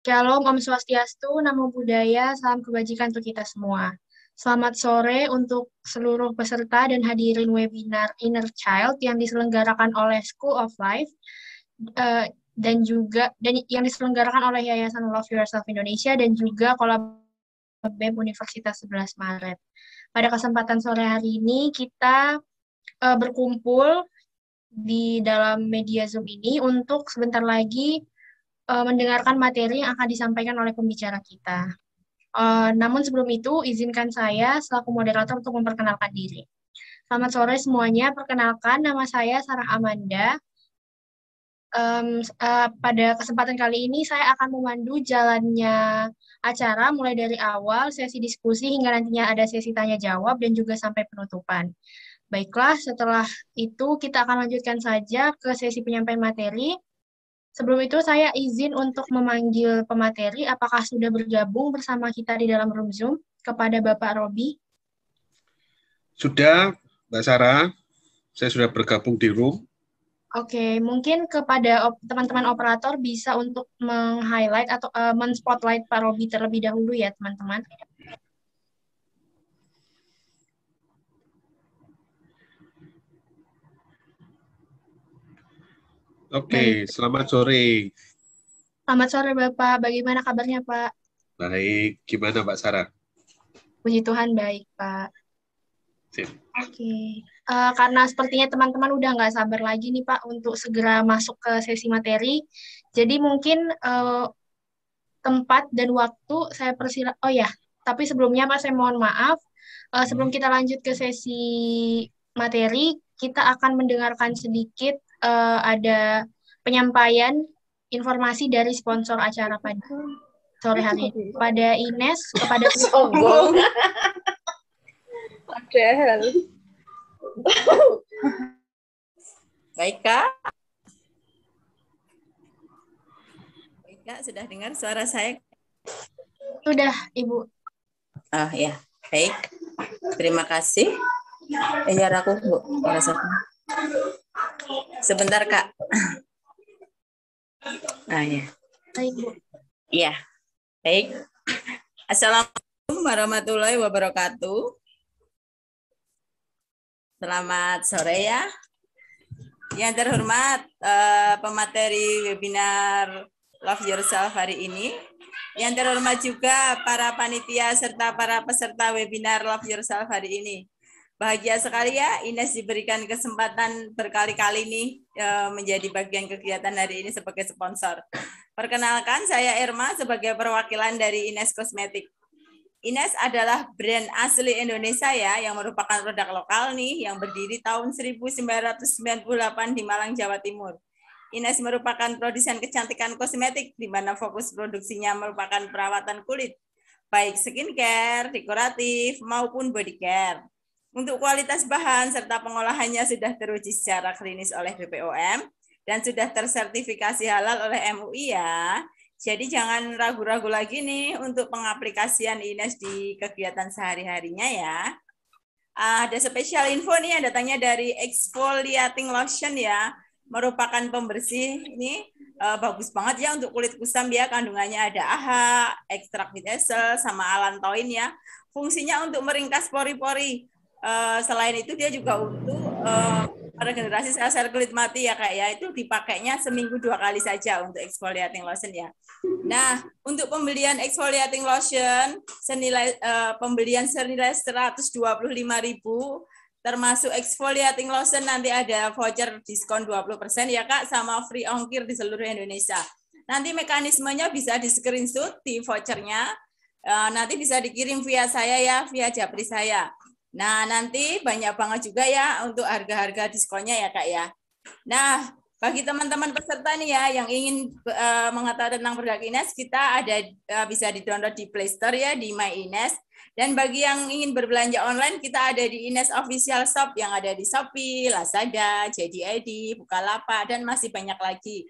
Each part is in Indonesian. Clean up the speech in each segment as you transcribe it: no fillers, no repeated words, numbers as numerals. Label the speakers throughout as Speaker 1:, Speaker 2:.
Speaker 1: Shalom, Om Swastiastu, Namo Buddhaya, salam kebajikan untuk kita semua. Selamat sore untuk seluruh peserta dan hadirin webinar Inner Child yang diselenggarakan oleh School of Life eh, dan yang diselenggarakan oleh Yayasan Love Yourself Indonesia dan juga BEM Universitas 11 Maret. Pada kesempatan sore hari ini kita berkumpul di dalam media Zoom ini untuk sebentar lagi mendengarkan materi yang akan disampaikan oleh pembicara kita. Namun sebelum itu, izinkan saya selaku moderator untuk memperkenalkan diri. Selamat sore semuanya, perkenalkan nama saya Sarah Amanda. Pada kesempatan kali ini saya akan memandu jalannya acara mulai dari awal sesi diskusi hingga nantinya ada sesi tanya jawab dan juga sampai penutupan. Baiklah, setelah itu kita akan lanjutkan saja ke sesi penyampaian materi. Sebelum itu saya izin untuk memanggil pemateri, apakah sudah bergabung bersama kita di dalam room Zoom kepada Bapak Robi?
Speaker 2: Sudah, Mbak Sarah, saya sudah bergabung di room.
Speaker 1: Oke, mungkin kepada teman-teman operator bisa untuk meng-highlight atau men-spotlight Pak Robi terlebih dahulu ya, teman-teman.
Speaker 2: Oke, selamat sore.
Speaker 1: Selamat sore Bapak, bagaimana kabarnya Pak?
Speaker 2: Baik, gimana Mbak Sarah?
Speaker 1: Puji Tuhan baik Pak.
Speaker 2: Sip.
Speaker 1: Oke, karena sepertinya teman-teman udah nggak sabar lagi nih Pak untuk segera masuk ke sesi materi. Jadi mungkin tempat dan waktu saya persilakan. Oh ya, tapi sebelumnya Pak saya mohon maaf. Sebelum kita lanjut ke sesi materi, kita akan mendengarkan sedikit ada penyampaian informasi dari sponsor acara pada sore hari ini. Kepada Ines, kepada
Speaker 3: sombong. Padahal. Baik, Kak. Baik, Kak, sudah dengar suara saya?
Speaker 1: Sudah, Ibu.
Speaker 3: Oh, ya. Baik. Terima kasih. Ya, aku, Bu. Sebentar, Kak. Ya.
Speaker 1: Baik, Bu.
Speaker 3: Iya. Baik. Assalamualaikum warahmatullahi wabarakatuh. Selamat sore ya. Yang terhormat pemateri webinar Love Yourself hari ini. Yang terhormat juga para panitia serta para peserta webinar Love Yourself hari ini. Bahagia sekali ya Ines diberikan kesempatan berkali-kali nih menjadi bagian kegiatan hari ini sebagai sponsor. Perkenalkan saya Irma sebagai perwakilan dari Ines Kosmetik. Ines adalah brand asli Indonesia ya, yang merupakan produk lokal nih, yang berdiri tahun 1998 di Malang, Jawa Timur. Ines merupakan produsen kecantikan kosmetik, di mana fokus produksinya merupakan perawatan kulit, baik skincare, dekoratif, maupun body care. Untuk kualitas bahan serta pengolahannya sudah teruji secara klinis oleh BPOM, dan sudah tersertifikasi halal oleh MUI ya. Jadi jangan ragu-ragu lagi nih untuk pengaplikasian Ines di kegiatan sehari-harinya ya. Ada spesial info nih, datangnya dari exfoliating lotion ya. Merupakan pembersih ini bagus banget ya untuk kulit kusam ya. Kandungannya ada AHA, ekstrak with essence, sama allantoin ya. Fungsinya untuk meringkas pori-pori. Selain itu dia juga untuk regenerasi sel-sel kulit mati ya Kak ya, itu dipakainya seminggu 2 kali saja untuk exfoliating lotion ya. Nah, untuk pembelian exfoliating lotion pembelian senilai 125.000 termasuk exfoliating lotion nanti ada voucher diskon 20% ya Kak, sama free ongkir di seluruh Indonesia. Nanti mekanismenya bisa di screenshot di vouchernya, nanti bisa dikirim via saya ya, via japri saya. Nah, nanti banyak banget juga ya untuk harga-harga diskonnya ya Kak ya. Nah, bagi teman-teman peserta nih ya yang ingin mengetahui tentang produk Ines, kita ada bisa di-download di Play Store ya, di My Ines. Dan bagi yang ingin berbelanja online, kita ada di Ines Official Shop yang ada di Shopee, Lazada, JD.id, Bukalapak, dan masih banyak lagi.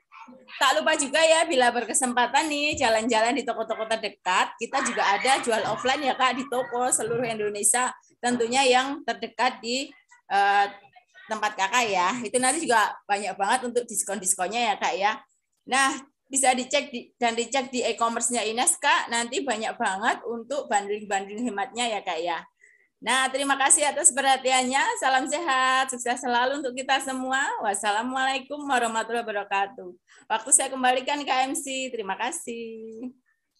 Speaker 3: Tak lupa juga ya, bila berkesempatan nih jalan-jalan di toko-toko terdekat, kita juga ada jual offline ya Kak di toko seluruh Indonesia, tentunya yang terdekat di tempat Kakak ya. Itu nanti juga banyak banget untuk diskon-diskonnya ya Kak ya. Nah, bisa dicek di e-commerce-nya Ines, Kak. Nanti banyak banget untuk bundling-bundling hematnya ya, Kak ya. Nah, terima kasih atas perhatiannya. Salam sehat, sukses selalu untuk kita semua. Wassalamualaikum warahmatullahi wabarakatuh. Waktu saya kembalikan ke MC. Terima kasih.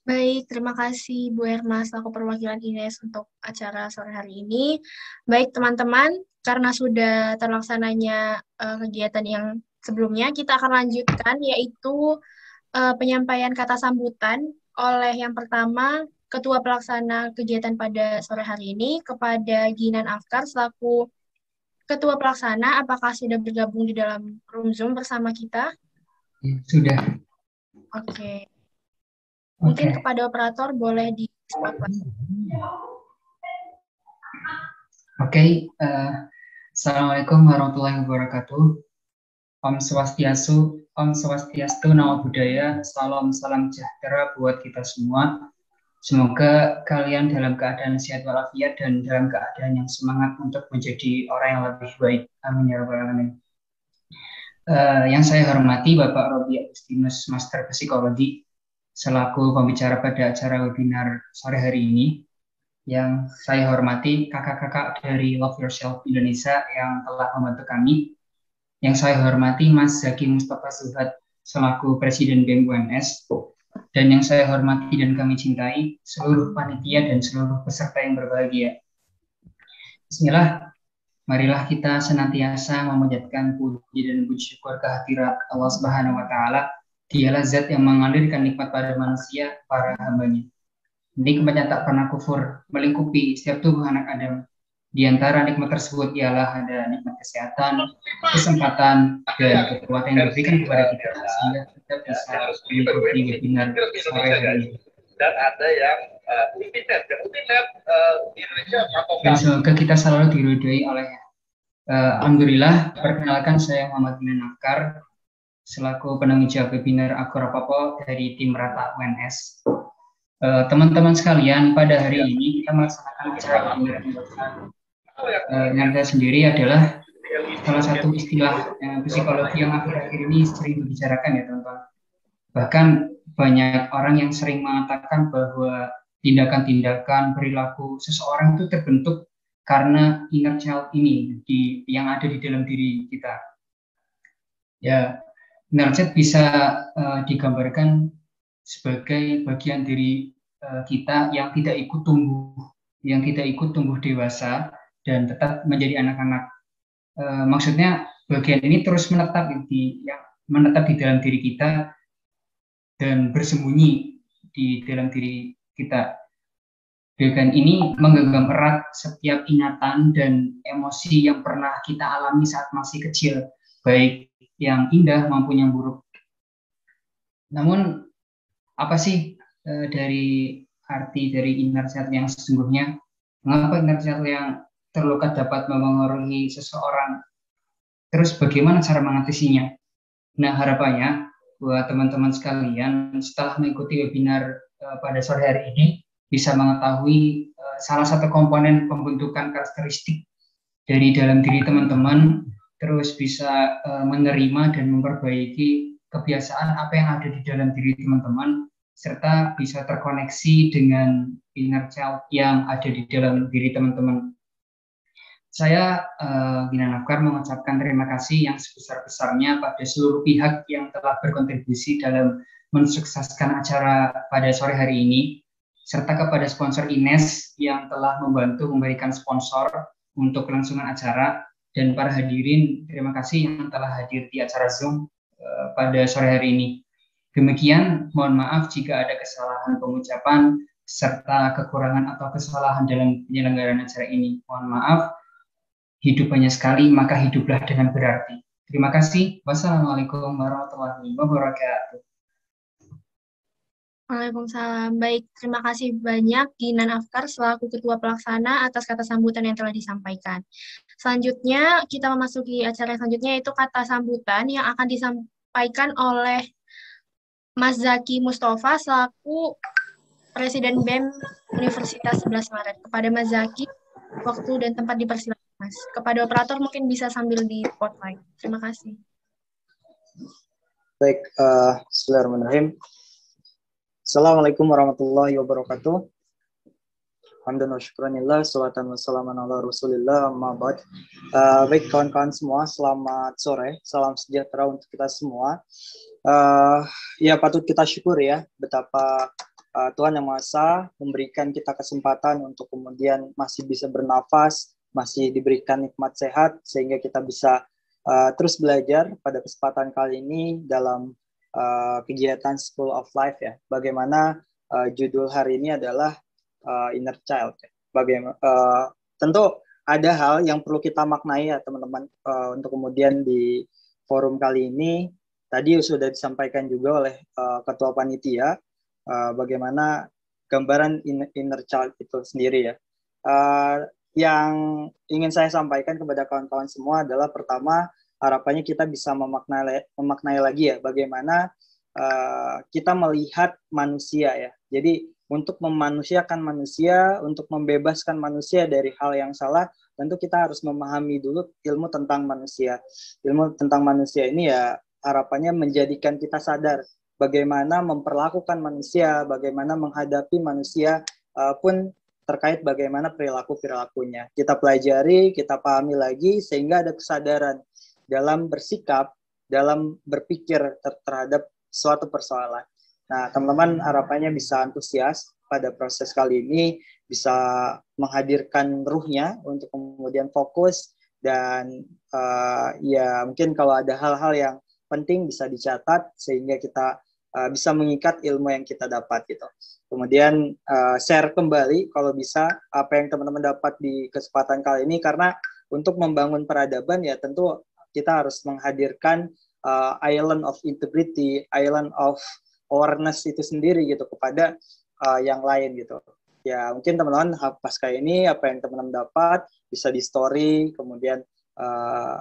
Speaker 1: Baik, terima kasih Bu Erma selaku perwakilan Ines untuk acara sore hari ini. Baik teman-teman, karena sudah terlaksananya kegiatan yang sebelumnya, kita akan lanjutkan yaitu penyampaian kata sambutan oleh yang pertama Ketua Pelaksana kegiatan pada sore hari ini kepada Ginan Afkar selaku Ketua Pelaksana. Apakah sudah bergabung di dalam room Zoom bersama kita?
Speaker 4: Sudah.
Speaker 1: Oke. Mungkin kepada operator boleh di spotlight.
Speaker 4: Oke. Assalamualaikum warahmatullahi wabarakatuh. Om Swastiastu, Namo Buddhaya, salam sejahtera buat kita semua. Semoga kalian dalam keadaan sehat walafiat dan dalam keadaan yang semangat untuk menjadi orang yang lebih baik. Amin ya rabbal alamin. Yang saya hormati Bapak Robi Agustinus, Master Psikologi, selaku pembicara pada acara webinar sore hari ini. Yang saya hormati kakak-kakak dari Love Yourself Indonesia yang telah membantu kami. Yang saya hormati Mas Zaki Mustafa Zuhad selaku Presiden BEM UNS, dan yang saya hormati dan kami cintai seluruh panitia dan seluruh peserta yang berbahagia. Bismillah, marilah kita senantiasa memanjatkan puji dan puji syukur kehadirat Allah Subhanahu wa Ta'ala. Dialah zat yang mengalirkan nikmat pada manusia, para hambanya. Nikmat yang tak pernah kufur melingkupi setiap tubuh anak Adam. Di antara nikmat tersebut ialah ada nikmat kesehatan, kesempatan, dan kekuatan yang diberikan kepada kita sehingga kita bisa mengikuti webinar sore hari ini.
Speaker 5: Dan ada yang Upinet di Indonesia atau
Speaker 4: dan semoga kita selalu diridhoi olehnya. Alhamdulillah, perkenalkan saya Muhammad Ginan Afkar selaku penanggung jawab webinar Agorapopo dari tim Rata UNS. Teman-teman sekalian, pada hari ini kita melaksanakan acara webinar yang saya sendiri adalah salah satu istilah psikologi yang akhir-akhir ini sering dibicarakan ya teman-teman. Bahkan banyak orang yang sering mengatakan bahwa tindakan-tindakan perilaku seseorang itu terbentuk karena inner child ini yang ada di dalam diri kita. Ya, inner child bisa digambarkan sebagai bagian dari kita yang tidak ikut tumbuh dewasa dan tetap menjadi anak-anak. Maksudnya bagian ini terus menetap di dalam diri kita dan bersembunyi di dalam diri kita. Bagian ini menggenggam erat setiap ingatan dan emosi yang pernah kita alami saat masih kecil, baik yang indah maupun yang buruk. Namun apa sih dari arti dari inner child yang sesungguhnya? Mengapa inner child yang terluka dapat memengaruhi seseorang? Terus bagaimana cara mengatasinya? Nah, harapannya buat teman-teman sekalian setelah mengikuti webinar pada sore hari ini bisa mengetahui salah satu komponen pembentukan karakteristik dari dalam diri teman-teman, terus bisa menerima dan memperbaiki kebiasaan apa yang ada di dalam diri teman-teman, serta bisa terkoneksi dengan inner child yang ada di dalam diri teman-teman. Saya Ginan Afkar mengucapkan terima kasih yang sebesar-besarnya pada seluruh pihak yang telah berkontribusi dalam mensukseskan acara pada sore hari ini, serta kepada sponsor Ines yang telah membantu memberikan sponsor untuk kelangsungan acara, dan para hadirin terima kasih yang telah hadir di acara Zoom pada sore hari ini. Demikian, mohon maaf jika ada kesalahan pengucapan serta kekurangan atau kesalahan dalam penyelenggaraan acara ini. Mohon maaf. Hidup hanya sekali, maka hiduplah dengan berarti. Terima kasih. Wassalamualaikum warahmatullahi wabarakatuh.
Speaker 1: Waalaikumsalam. Baik, terima kasih banyak Ginan Afkar selaku Ketua Pelaksana atas kata sambutan yang telah disampaikan. Selanjutnya, kita memasuki acara selanjutnya yaitu kata sambutan yang akan disampaikan oleh Mas Zaki Mustafa selaku Presiden BEM Universitas 11 Maret. Kepada Mas Zaki, waktu dan tempat dipersilakan, Mas. Kepada operator mungkin bisa sambil di spotlight. Terima kasih.
Speaker 6: Baik, bismillahirrahmanirrahim. Assalamualaikum warahmatullahi wabarakatuh. Hamdan wa syukranillah, salatan wa salaman ala rasulillah, amma ba'd. Baik kawan-kawan semua, selamat sore, salam sejahtera untuk kita semua. Ya patut kita syukur ya, betapa Tuhan Yang Maha Esa memberikan kita kesempatan untuk kemudian masih bisa bernafas, masih diberikan nikmat sehat, sehingga kita bisa terus belajar pada kesempatan kali ini dalam kegiatan School of Life ya. Bagaimana judul hari ini adalah Inner Child. Bagaimana tentu ada hal yang perlu kita maknai ya teman-teman, untuk kemudian di forum kali ini tadi sudah disampaikan juga oleh Ketua Panitia bagaimana gambaran inner child itu sendiri ya. Yang ingin saya sampaikan kepada kawan-kawan semua adalah pertama, harapannya kita bisa memaknai lagi ya bagaimana kita melihat manusia ya. Jadi untuk memanusiakan manusia, untuk membebaskan manusia dari hal yang salah, tentu kita harus memahami dulu ilmu tentang manusia. Ilmu tentang manusia ini ya harapannya menjadikan kita sadar bagaimana memperlakukan manusia, bagaimana menghadapi manusia, pun terkait bagaimana perilaku-perilakunya. Kita pelajari, kita pahami lagi, sehingga ada kesadaran dalam bersikap, dalam berpikir terhadap suatu persoalan. Nah, teman-teman harapannya bisa antusias pada proses kali ini, bisa menghadirkan ruhnya untuk kemudian fokus, dan ya mungkin kalau ada hal-hal yang penting bisa dicatat, sehingga kita bisa mengikat ilmu yang kita dapat gitu. Kemudian share kembali kalau bisa apa yang teman-teman dapat di kesempatan kali ini, karena untuk membangun peradaban ya tentu kita harus menghadirkan island of integrity, island of awareness itu sendiri gitu kepada yang lain gitu. Ya mungkin teman-teman pasca ini apa yang teman-teman dapat bisa di story, kemudian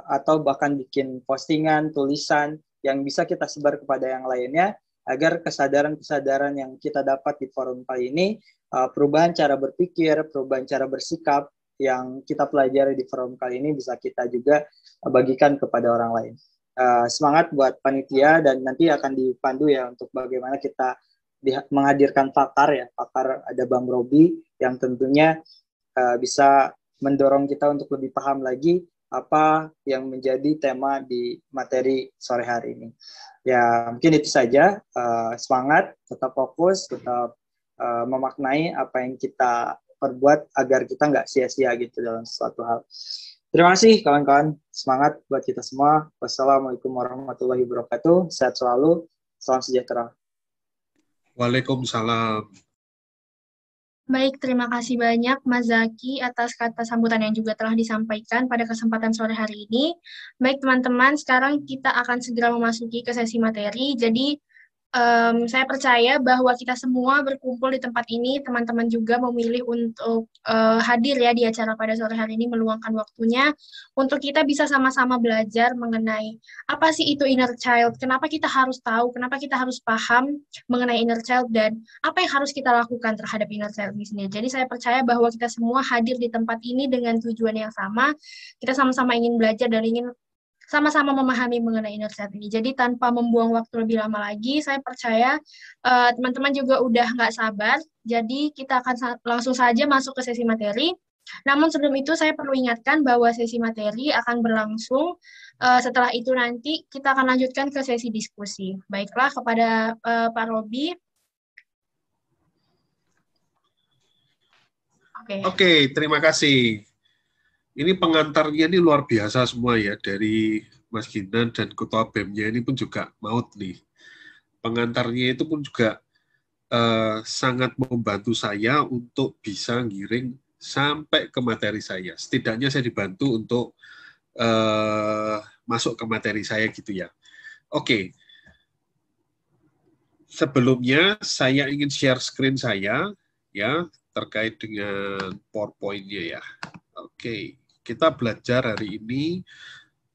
Speaker 6: atau bahkan bikin postingan, tulisan yang bisa kita sebar kepada yang lainnya, agar kesadaran-kesadaran yang kita dapat di forum kali ini, perubahan cara berpikir, perubahan cara bersikap yang kita pelajari di forum kali ini bisa kita juga bagikan kepada orang lain. Semangat buat panitia, dan nanti akan dipandu ya untuk bagaimana kita menghadirkan pakar ya. Pakar ada Bang Robi yang tentunya bisa mendorong kita untuk lebih paham lagi apa yang menjadi tema di materi sore hari ini. Ya mungkin itu saja. Semangat, tetap fokus, tetap memaknai apa yang kita perbuat agar kita nggak sia-sia gitu dalam sesuatu hal. Terima kasih kawan-kawan, semangat buat kita semua. Wassalamualaikum warahmatullahi wabarakatuh. Sehat selalu, salam sejahtera.
Speaker 2: Waalaikumsalam.
Speaker 1: Baik, terima kasih banyak Mas Zaki atas kata sambutan yang juga telah disampaikan pada kesempatan sore hari ini. Baik teman-teman, sekarang kita akan segera memasuki ke sesi materi. Jadi saya percaya bahwa kita semua berkumpul di tempat ini, teman-teman juga memilih untuk hadir ya di acara pada sore hari ini, meluangkan waktunya untuk kita bisa sama-sama belajar mengenai apa sih itu inner child, kenapa kita harus tahu, kenapa kita harus paham mengenai inner child, dan apa yang harus kita lakukan terhadap inner child ini sendiri. Jadi saya percaya bahwa kita semua hadir di tempat ini dengan tujuan yang sama, kita sama-sama ingin belajar dan ingin sama-sama memahami mengenai inner child ini. Jadi tanpa membuang waktu lebih lama lagi, saya percaya teman-teman juga udah nggak sabar. Jadi kita akan langsung saja masuk ke sesi materi. Namun sebelum itu saya perlu ingatkan bahwa sesi materi akan berlangsung. Setelah itu nanti kita akan lanjutkan ke sesi diskusi. Baiklah, kepada Pak Robi.
Speaker 2: Oke, terima kasih. Ini pengantarnya ini luar biasa semua ya, dari Mas Ginan dan Ketua BEM-nya ini pun juga maut nih. Pengantarnya itu pun juga sangat membantu saya untuk bisa ngiring sampai ke materi saya. Setidaknya saya dibantu untuk masuk ke materi saya gitu ya. Oke. Sebelumnya saya ingin share screen saya ya terkait dengan PowerPoint-nya ya. Oke, kita belajar hari ini,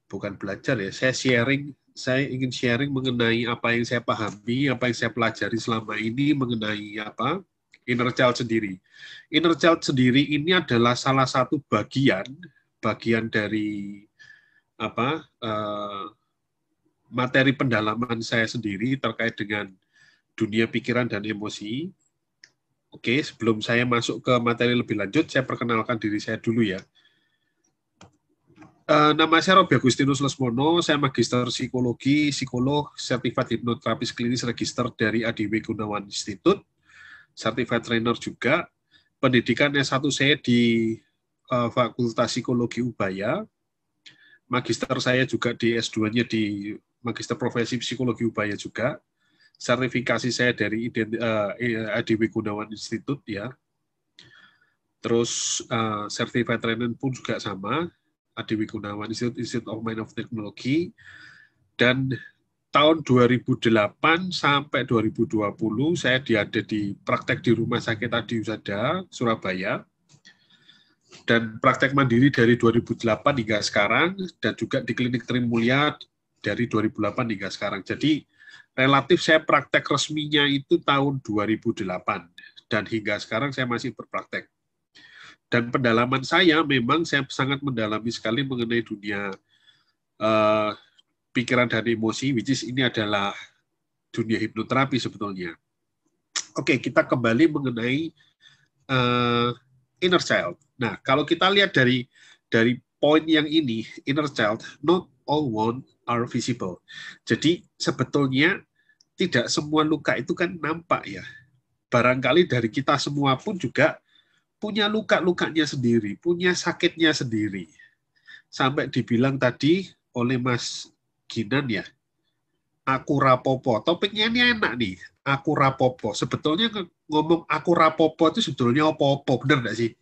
Speaker 2: bukan belajar ya, saya ingin sharing mengenai apa yang saya pahami, apa yang saya pelajari selama ini mengenai apa inner child sendiri. Inner child sendiri ini adalah salah satu bagian dari apa materi pendalaman saya sendiri terkait dengan dunia pikiran dan emosi. Oke, sebelum saya masuk ke materi lebih lanjut, saya perkenalkan diri saya dulu ya. Nama saya Robi Agustinus Lesmono, saya magister psikologi, psikolog, certified hipnoterapis klinis register dari ADW Gunawan Institute, certified trainer juga. Pendidikan S1 saya di Fakultas Psikologi Ubaya. Magister saya juga di S2-nya di Magister Profesi Psikologi Ubaya juga. Sertifikasi saya dari ADW Gunawan Institute ya. Terus certified trainer pun juga sama, ADW Gunawan Institute of Mind of Technology. Dan tahun 2008 sampai 2020 saya ada di praktek di Rumah Sakit Adi Husada, Surabaya. Dan praktek mandiri dari 2008 hingga sekarang, dan juga di Klinik Trimulya dari 2008 hingga sekarang. Jadi relatif saya praktek resminya itu tahun 2008, dan hingga sekarang saya masih berpraktek. Dan pendalaman saya memang saya sangat mendalami sekali mengenai dunia pikiran dan emosi, which is ini adalah dunia hipnoterapi sebetulnya. Oke, kita kembali mengenai inner child. Nah, kalau kita lihat dari poin yang ini, inner child, not all wounds are visible. Jadi sebetulnya tidak semua luka itu kan nampak ya. Barangkali dari kita semua pun juga punya luka-lukanya sendiri, punya sakitnya sendiri. Sampai dibilang tadi oleh Mas Ginan ya, aku rapopo. Topiknya ini enak nih, aku rapopo. Sebetulnya ngomong aku rapopo itu sebetulnya apa-apa, benar nggak sih?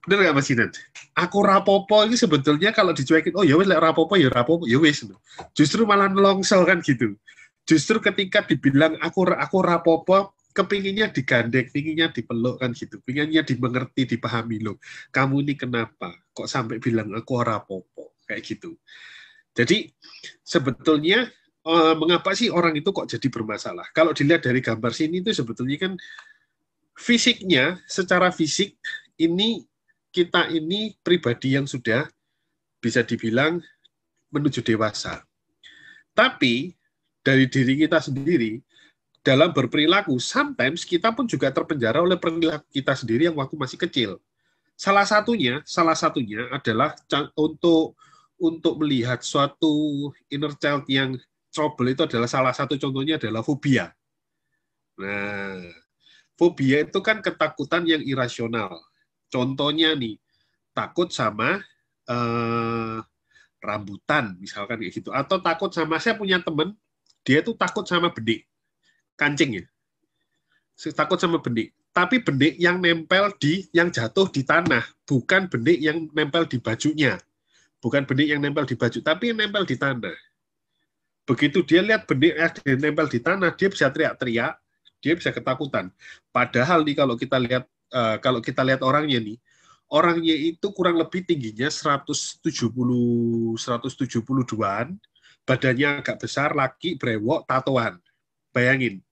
Speaker 2: Benar nggak Mas Ginan? Aku rapopo ini sebetulnya kalau dicuekin, oh ya wes rapopo ya rapopo, ya wes. Justru malah nelongsel kan gitu. Justru ketika dibilang aku rapopo, kepinginnya digandeng, pinginnya dipeluk kan gitu, pinginnya dimengerti, dipahami loh. Kamu ini kenapa? Kok sampai bilang aku rapopo kayak gitu. Jadi sebetulnya mengapa sih orang itu kok jadi bermasalah? Kalau dilihat dari gambar sini itu sebetulnya kan fisiknya, secara fisik ini kita ini pribadi yang sudah bisa dibilang menuju dewasa. Tapi dari diri kita sendiri, dalam berperilaku, sometimes kita pun juga terpenjara oleh perilaku kita sendiri yang waktu masih kecil. Salah satunya adalah untuk melihat suatu inner child yang trouble itu adalah salah satu contohnya adalah fobia. Nah, fobia itu kan ketakutan yang irasional. Contohnya nih, takut sama rambutan, misalkan kayak gitu. Atau takut sama, saya punya teman, dia tuh takut sama benik, kancing ya. Takut sama benik. Tapi benik yang nempel yang jatuh di tanah, bukan benik yang nempel di bajunya. Bukan benik yang nempel di baju, tapi yang nempel di tanah. Begitu dia lihat benik yang nempel di tanah, dia bisa teriak-teriak, dia bisa ketakutan. Padahal nih kalau kita lihat orangnya nih, orangnya itu kurang lebih tingginya 172-an, badannya agak besar, laki, brewok, tatoan. Bayangin.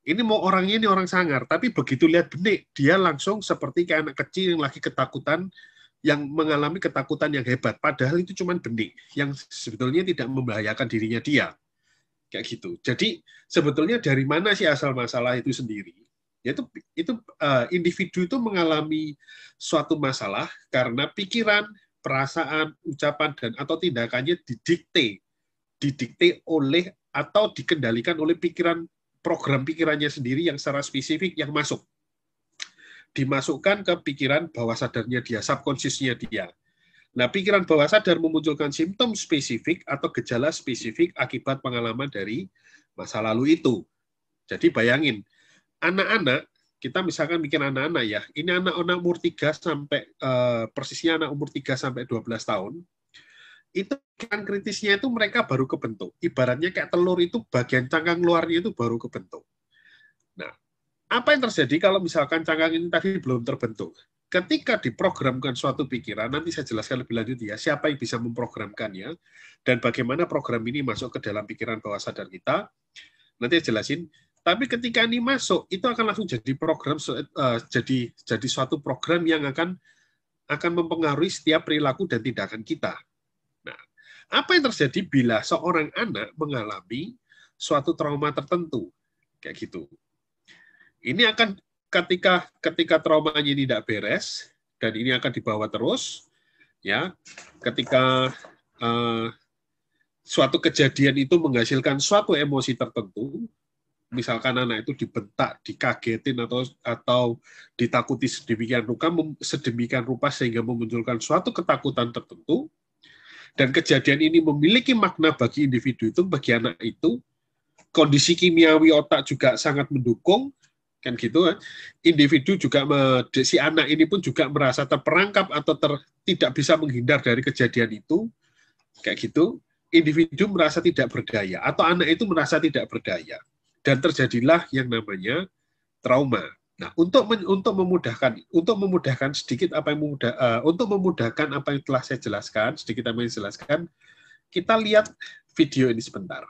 Speaker 2: Ini mau orangnya ini orang sangar, tapi begitu lihat benik, dia langsung seperti kayak anak kecil yang lagi ketakutan, yang mengalami ketakutan yang hebat. Padahal itu cuma benik, yang sebetulnya tidak membahayakan dirinya dia. Kayak gitu. Jadi sebetulnya dari mana sih asal masalah itu sendiri? Yaitu individu itu mengalami suatu masalah karena pikiran, perasaan, ucapan, dan atau tindakannya didikte oleh atau dikendalikan oleh program pikirannya sendiri yang secara spesifik yang dimasukkan ke pikiran bawah sadarnya dia, subconsciousnya dia. Nah, pikiran bawah sadar memunculkan simptom spesifik atau gejala spesifik akibat pengalaman dari masa lalu itu. Jadi bayangin, anak-anak, kita misalkan bikin anak-anak ya, ini anak-anak umur 3 sampai persisnya anak umur 3 sampai 12 tahun. Itu pikiran kritisnya itu mereka baru kebentuk. Ibaratnya kayak telur itu bagian cangkang luarnya itu baru kebentuk. Nah, apa yang terjadi kalau misalkan cangkang ini tadi belum terbentuk? Ketika diprogramkan suatu pikiran, nanti saya jelaskan lebih lanjut ya, siapa yang bisa memprogramkannya, dan bagaimana program ini masuk ke dalam pikiran bawah sadar kita, nanti saya jelasin. Tapi ketika ini masuk, itu akan langsung jadi program, jadi suatu program yang akan mempengaruhi setiap perilaku dan tindakan kita. Nah, Apa yang terjadi bila seorang anak mengalami suatu trauma tertentu? Kayak gitu. Ini akan ketika traumanya ini tidak beres dan ini akan dibawa terus, ya. Ketika suatu kejadian itu menghasilkan suatu emosi tertentu, misalkan anak itu dibentak, dikagetin atau ditakuti sedemikian rupa sehingga memunculkan suatu ketakutan tertentu, dan kejadian ini memiliki makna bagi individu itu, bagi anak itu, kondisi kimiawi otak juga sangat mendukung, kan gitu kan? Individu juga si anak ini pun juga merasa terperangkap atau tidak bisa menghindar dari kejadian itu, kayak gitu. Individu merasa tidak berdaya atau anak itu merasa tidak berdaya, dan terjadilah yang namanya trauma. Nah, untuk memudahkan sedikit untuk memudahkan apa yang telah saya jelaskan, sedikit apa yang saya jelaskan, kita lihat video ini sebentar.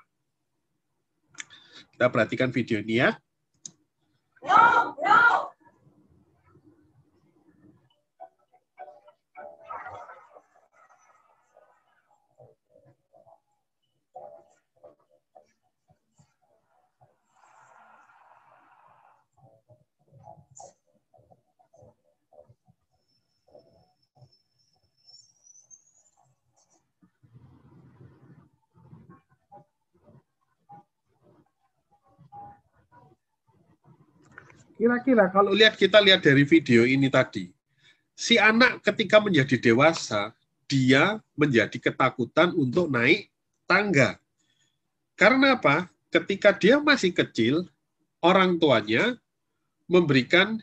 Speaker 2: Kita perhatikan video ini ya. Kira-kira kalau kita lihat dari video ini tadi, si anak ketika menjadi dewasa, dia menjadi ketakutan untuk naik tangga. Karena apa? Ketika dia masih kecil, orang tuanya memberikan,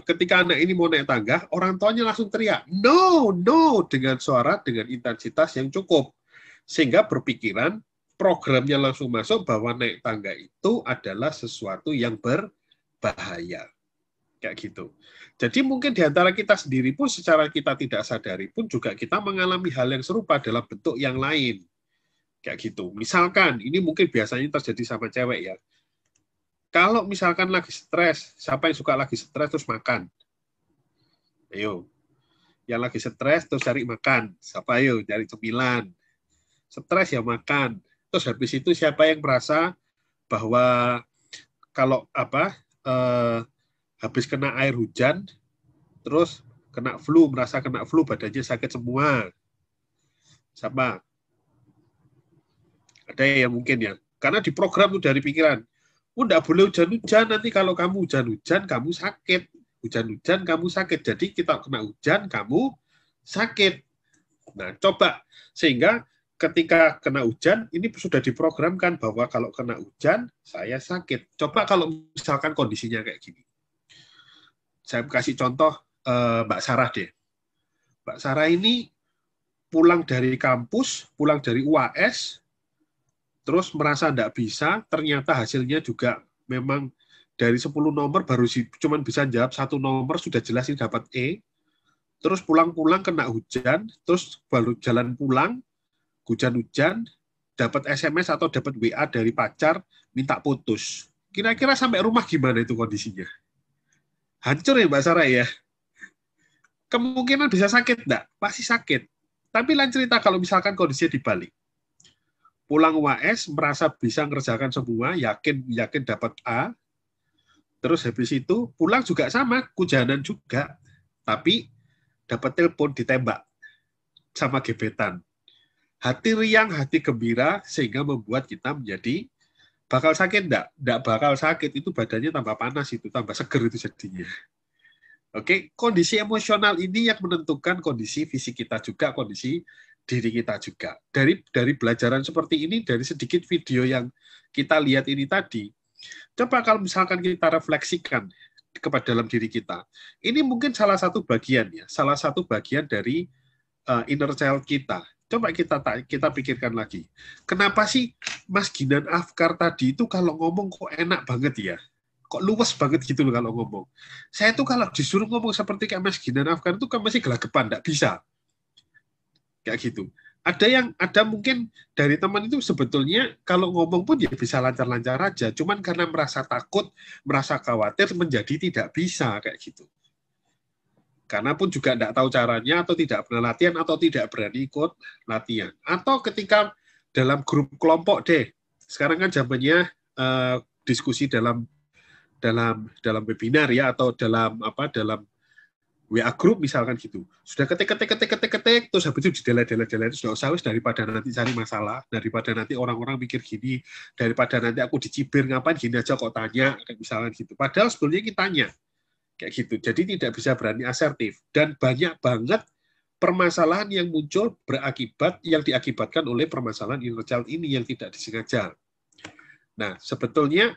Speaker 2: ketika anak ini mau naik tangga, orang tuanya langsung teriak, no, no, dengan suara, dengan intensitas yang cukup. Sehingga berpikiran, programnya langsung masuk bahwa naik tangga itu adalah sesuatu yang berbahaya. Kayak gitu. Jadi mungkin di antara kita sendiri pun secara kita tidak sadari pun juga kita mengalami hal yang serupa dalam bentuk yang lain. Kayak gitu. Misalkan, ini mungkin biasanya terjadi sama cewek ya. Kalau misalkan lagi stres, siapa yang suka lagi stres terus makan? Ayo. Yang lagi stres terus cari makan. Siapa ayo cari cemilan. Stres ya makan. Terus habis itu siapa yang merasa bahwa kalau habis kena air hujan, terus kena flu, merasa kena flu, badannya sakit semua. Siapa? Ada yang mungkin ya. Karena diprogram tuh dari pikiran, enggak boleh hujan-hujan, nanti kalau kamu hujan-hujan, kamu sakit. Hujan-hujan, kamu sakit. Jadi kita kena hujan, kamu sakit. Nah, coba. Sehingga ketika kena hujan, ini sudah diprogramkan bahwa kalau kena hujan, saya sakit. Coba kalau misalkan kondisinya kayak gini. Saya kasih contoh Mbak Sarah deh. Mbak Sarah ini pulang dari kampus, pulang dari UAS, terus merasa tidak bisa, ternyata hasilnya juga memang dari 10 nomor baru cuma bisa jawab 1 nomor, sudah jelas ini dapat E. Terus pulang-pulang kena hujan, terus baru jalan pulang, hujan-hujan, dapat SMS atau dapat WA dari pacar, minta putus. Kira-kira sampai rumah gimana itu kondisinya? Hancur ya Mbak Sarah ya? Kemungkinan bisa sakit enggak? Pasti sakit. Tapi lain cerita kalau misalkan kondisinya dibalik. Pulang UAS, merasa bisa ngerjakan semua, yakin dapat A, terus habis itu pulang juga sama, hujanan juga, tapi dapat telepon ditembak sama gebetan. Hati riang, hati gembira, sehingga membuat kita menjadi bakal sakit enggak? Enggak bakal sakit, itu badannya tambah panas, itu tambah seger itu jadinya. Oke, kondisi emosional ini yang menentukan kondisi fisik kita juga, kondisi diri kita juga. Dari pelajaran seperti ini, dari sedikit video yang kita lihat ini tadi, coba kalau misalkan kita refleksikan kepada dalam diri kita, ini mungkin salah satu bagian ya, salah satu bagian dari inner child kita. Coba kita pikirkan lagi. Kenapa sih Mas Ginan Afkar tadi itu kalau ngomong kok enak banget ya? Kok luwes banget gitu loh kalau ngomong. Saya tuh kalau disuruh ngomong seperti kayak Mas Ginan Afkar itu kan masih gelagapan, enggak bisa. Kayak gitu. Ada mungkin dari teman itu sebetulnya kalau ngomong pun ya bisa lancar-lancar aja, cuman karena merasa takut, merasa khawatir menjadi tidak bisa kayak gitu. Karena pun juga tidak tahu caranya, atau tidak pernah latihan, atau tidak berani ikut latihan. Atau ketika dalam grup kelompok deh, sekarang kan zamannya diskusi dalam webinar ya, atau dalam WA group misalkan gitu. Sudah ketik, terus habis itu didelete, sudah usah, daripada nanti cari masalah, daripada nanti orang-orang mikir gini, daripada nanti aku dicibir, ngapain gini aja kok tanya, kayak misalkan gitu. Padahal sebelumnya kita tanya, kayak gitu. Jadi tidak bisa berani asertif. Dan banyak banget permasalahan yang muncul yang diakibatkan oleh permasalahan inner child ini yang tidak disengaja. Nah, sebetulnya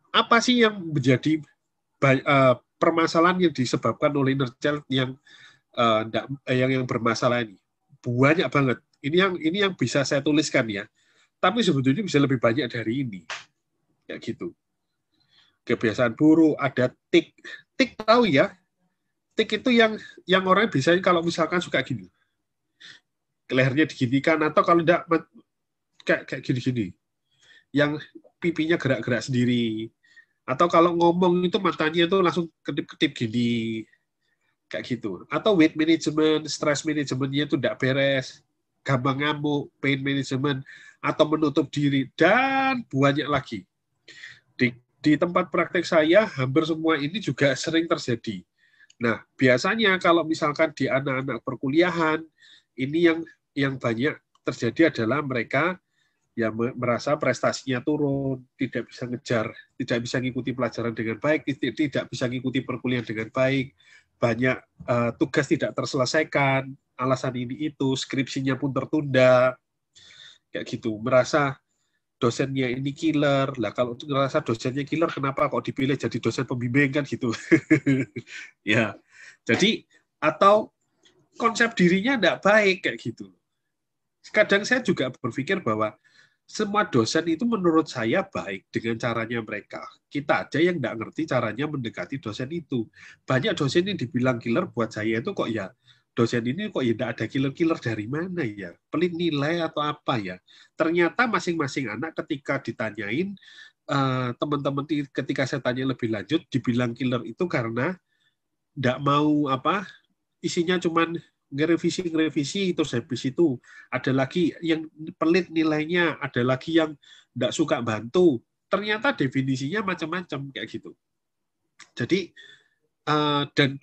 Speaker 2: apa sih yang menjadi permasalahan yang disebabkan oleh inner child yang bermasalah ini? Banyak banget. Ini yang bisa saya tuliskan ya. Tapi sebetulnya bisa lebih banyak dari ini. Kayak gitu. Kebiasaan buruk, ada tik. Tik tahu ya? Tik itu yang orang biasanya kalau misalkan suka gini. Lehernya diginikan, atau kalau enggak kayak gini-gini. Yang pipinya gerak-gerak sendiri. Atau kalau ngomong itu matanya itu langsung kedip-kedip gini. Kayak gitu. Atau weight management, stress managementnya itu tidak beres. Gampang ngamuk, pain management, atau menutup diri, dan banyak lagi. Di tempat praktek saya, hampir semua ini juga sering terjadi. Nah, biasanya kalau misalkan di anak-anak perkuliahan, ini yang banyak terjadi adalah mereka yang merasa prestasinya turun, tidak bisa ngejar, tidak bisa mengikuti pelajaran dengan baik, tidak bisa mengikuti perkuliahan dengan baik, banyak tugas tidak terselesaikan, alasan ini itu, skripsinya pun tertunda, kayak gitu, merasa dosennya ini killer. Lah kalau merasa dosennya killer, kenapa kok dipilih jadi dosen pembimbing kan gitu. Ya. Jadi atau konsep dirinya tidak baik kayak gitu. Kadang saya juga berpikir bahwa semua dosen itu menurut saya baik dengan caranya mereka. Kita aja yang tidak ngerti caranya mendekati dosen itu. Banyak dosen yang dibilang killer, buat saya itu kok ya, dosen ini kok ya tidak ada killer-killer dari mana ya? Pelit nilai atau apa ya? Ternyata masing-masing anak ketika ditanyain, teman-teman ketika saya tanya lebih lanjut, dibilang killer itu karena tidak mau isinya cuman ngerevisi terus habis itu ada lagi yang pelit nilainya, ada lagi yang tidak suka bantu. Ternyata definisinya macam-macam kayak gitu. Jadi dan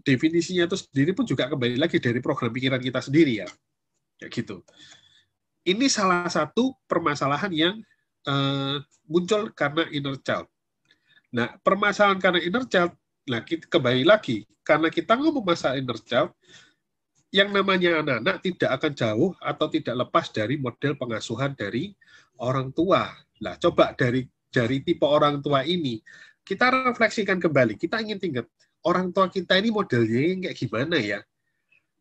Speaker 2: definisinya itu sendiri pun juga kembali lagi dari program pikiran kita sendiri ya, kayak gitu. Ini salah satu permasalahan yang muncul karena inner child. Nah, permasalahan karena inner child, nah kita kembali lagi karena kita ngomong masalah inner child, yang namanya anak-anak tidak akan jauh atau tidak lepas dari model pengasuhan dari orang tua. Nah, coba dari tipe orang tua ini, kita refleksikan kembali. Kita ingin ingat, orang tua kita ini modelnya kayak gimana ya?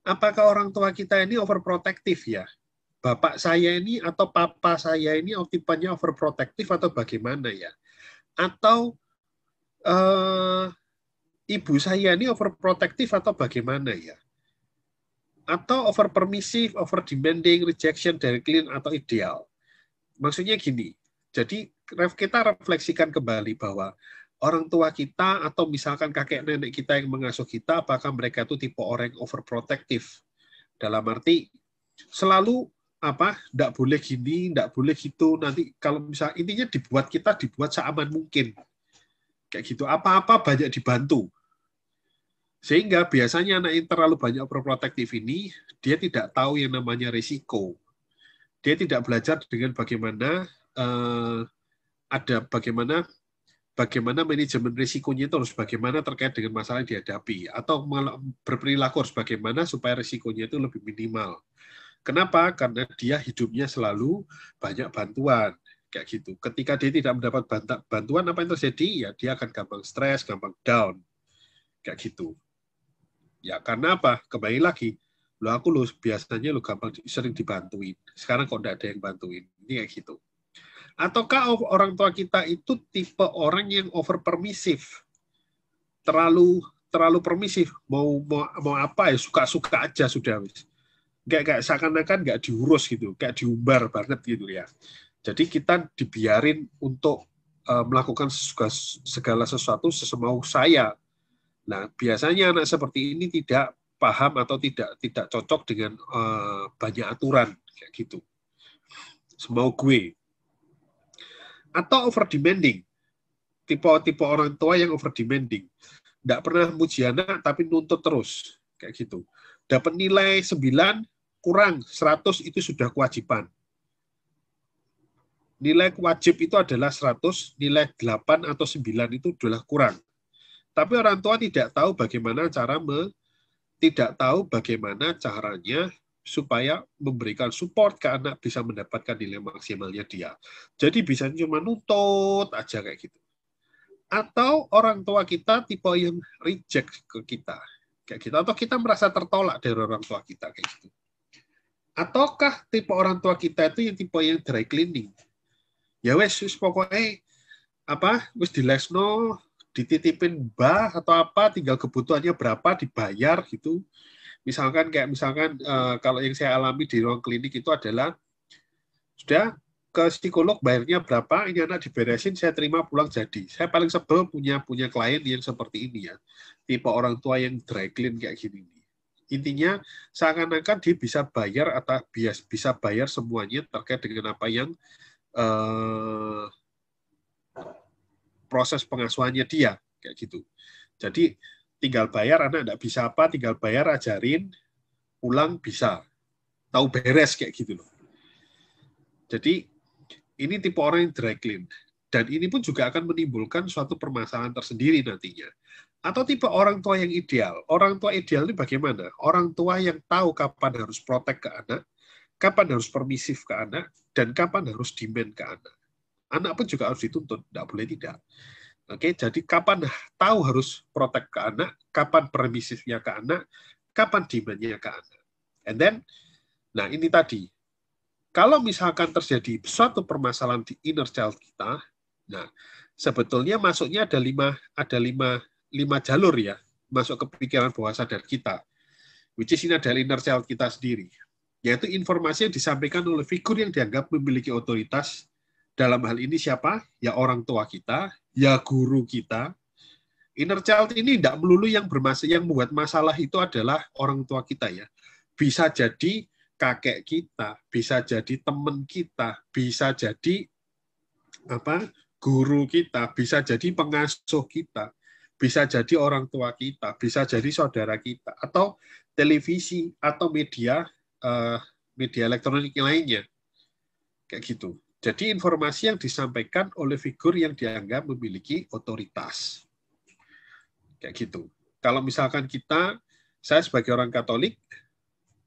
Speaker 2: Apakah orang tua kita ini overprotective ya? Bapak saya ini atau papa saya ini tipenya overprotective atau bagaimana ya? Atau ibu saya ini overprotective atau bagaimana ya? Atau over permissive, over demanding, rejection dari clean atau ideal. Maksudnya gini, jadi kita refleksikan kembali bahwa orang tua kita atau misalkan kakek nenek kita yang mengasuh kita, apakah mereka itu tipe orang yang overprotective? Dalam arti selalu tidak boleh gini, tidak boleh gitu. Nanti kalau misalnya intinya dibuat seaman mungkin, kayak gitu. Apa-apa banyak dibantu. Sehingga biasanya anak yang terlalu banyak overprotective ini, dia tidak tahu yang namanya risiko. Dia tidak belajar dengan bagaimana bagaimana manajemen risikonya itu harus bagaimana terkait dengan masalah yang dihadapi, atau berperilaku harus bagaimana supaya risikonya itu lebih minimal. Kenapa? Karena dia hidupnya selalu banyak bantuan, kayak gitu. Ketika dia tidak mendapat bantuan, apa yang terjadi? Ya dia akan gampang stres, gampang down, kayak gitu. Ya karena apa? Kembali lagi, aku biasanya gampang sering dibantuin. Sekarang kok tidak ada yang bantuin. Ini kayak gitu. Ataukah orang tua kita itu tipe orang yang over permissive, terlalu permisif, mau apa ya suka-suka aja sudah, kayak seakan-akan nggak diurus gitu, kayak diumbar banget gitu ya. Jadi kita dibiarin untuk melakukan segala sesuatu sesemau saya. Nah, biasanya anak seperti ini tidak paham atau tidak cocok dengan banyak aturan kayak gitu. Semau gue. Atau over demanding. Tipe orang tua yang over demanding. Nggak pernah muji anak tapi nuntut terus kayak gitu. Dapat nilai 9 kurang 100 itu sudah kewajiban. Nilai wajib itu adalah 100, nilai 8 atau 9 itu adalah kurang. Tapi orang tua tidak tahu bagaimana caranya supaya memberikan support ke anak bisa mendapatkan nilai maksimalnya dia. Jadi bisa cuma nuntut aja kayak gitu. Atau orang tua kita tipe yang reject ke kita kayak gitu, atau kita merasa tertolak dari orang tua kita kayak gitu. Ataukah tipe orang tua kita itu yang tipe yang dry cleaning? Ya wes pokoknya wis dilesno, dititipin mbah atau apa, tinggal kebutuhannya berapa dibayar gitu. Misalkan kalau yang saya alami di ruang klinik itu adalah sudah ke psikolog bayarnya berapa, ini anak diberesin, saya terima pulang jadi. Saya paling sebel punya klien yang seperti ini ya, tipe orang tua yang dry clean kayak gini. Intinya seakan-akan dia bisa bayar atau bisa bayar semuanya terkait dengan apa yang proses pengasuhannya dia kayak gitu. Jadi tinggal bayar, anak enggak bisa apa, tinggal bayar, ajarin, pulang bisa, tahu beres kayak gitu loh. Jadi ini tipe orang yang dry clean, dan ini pun juga akan menimbulkan suatu permasalahan tersendiri nantinya. Atau tipe orang tua yang ideal. Orang tua ideal ini bagaimana? Orang tua yang tahu kapan harus protek ke anak, kapan harus permisif ke anak, dan kapan harus demand ke anak. Anak pun juga harus dituntut, tidak boleh tidak. Oke, jadi kapan tahu harus protek ke anak, kapan permisifnya ke anak, kapan demand-nya ke anak. And then, nah ini tadi, kalau misalkan terjadi suatu permasalahan di inner child kita, nah sebetulnya masuknya ada lima jalur ya, masuk ke pikiran bawah sadar kita, which is ini adalah inner child kita sendiri, yaitu informasi yang disampaikan oleh figur yang dianggap memiliki otoritas. Dalam hal ini siapa? Ya orang tua kita, ya guru kita. Inner child ini tidak melulu yang membuat masalah itu adalah orang tua kita ya. Bisa jadi kakek kita, bisa jadi teman kita, bisa jadi guru kita, bisa jadi pengasuh kita, bisa jadi orang tua kita, bisa jadi saudara kita, atau televisi atau media elektronik lainnya. Kayak gitu. Jadi informasi yang disampaikan oleh figur yang dianggap memiliki otoritas. Kayak gitu. Kalau misalkan saya sebagai orang Katolik,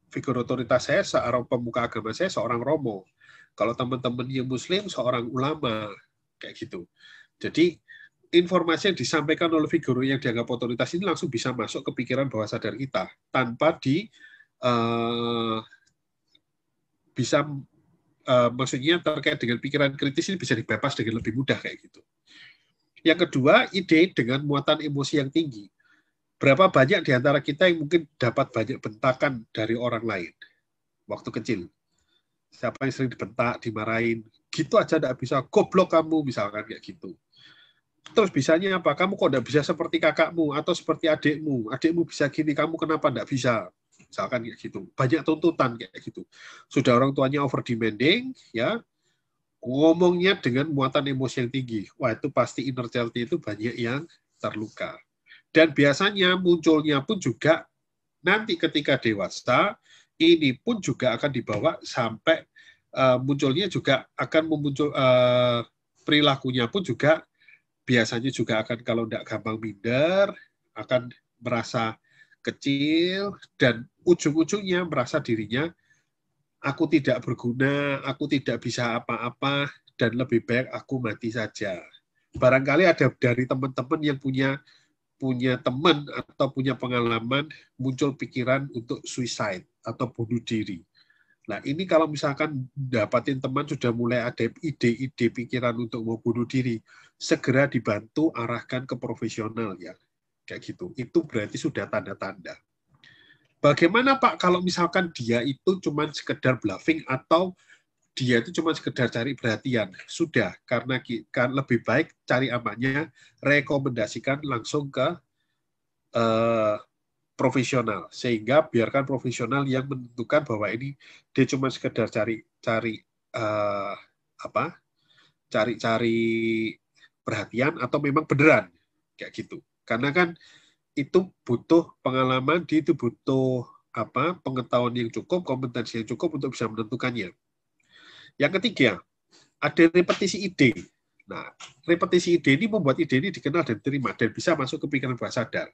Speaker 2: figur otoritas saya seorang pemuka agama saya seorang romo. Kalau teman-teman yang Muslim seorang ulama, kayak gitu. Jadi informasi yang disampaikan oleh figur yang dianggap otoritas ini langsung bisa masuk ke pikiran bawah sadar kita tanpa maksudnya terkait dengan pikiran kritis ini bisa dibypass dengan lebih mudah kayak gitu. Yang kedua, ide dengan muatan emosi yang tinggi. Berapa banyak di antara kita yang mungkin dapat banyak bentakan dari orang lain waktu kecil? Siapa yang sering dibentak, dimarahin, gitu aja enggak bisa, goblok kamu misalkan kayak gitu. Terus bisanya apa? Kamu kok enggak bisa seperti kakakmu atau seperti adikmu? Adikmu bisa gini, kamu kenapa enggak bisa? Misalkan kayak gitu. Banyak tuntutan kayak gitu. Sudah orang tuanya over demanding, ya, ngomongnya dengan muatan emosi yang tinggi. Wah, itu pasti inner child itu banyak yang terluka. Dan biasanya munculnya pun juga nanti ketika dewasa, ini pun juga akan dibawa sampai munculnya juga akan memuncul perilakunya pun juga biasanya juga akan kalau tidak gampang minder, akan merasa kecil, dan ujung-ujungnya merasa dirinya aku tidak berguna, aku tidak bisa apa-apa, dan lebih baik aku mati saja. Barangkali ada dari teman-teman yang punya teman atau punya pengalaman muncul pikiran untuk suicide atau bunuh diri. Nah, ini kalau misalkan dapatin teman sudah mulai ada ide-ide pikiran untuk mau bunuh diri, segera dibantu arahkan ke profesional ya. Kayak gitu. Itu berarti sudah tanda-tanda. Bagaimana Pak kalau misalkan dia itu cuma sekedar bluffing atau dia itu cuma sekedar cari perhatian? Sudah, karena lebih baik cari amannya, rekomendasikan langsung ke profesional, sehingga biarkan profesional yang menentukan bahwa ini dia cuma sekedar cari perhatian atau memang beneran kayak gitu. Karena kan itu butuh pengalaman, itu butuh pengetahuan yang cukup, kompetensi yang cukup untuk bisa menentukannya. Yang ketiga, ada repetisi ide. Nah, repetisi ide ini membuat ide ini dikenal dan diterima dan bisa masuk ke pikiran bawah sadar.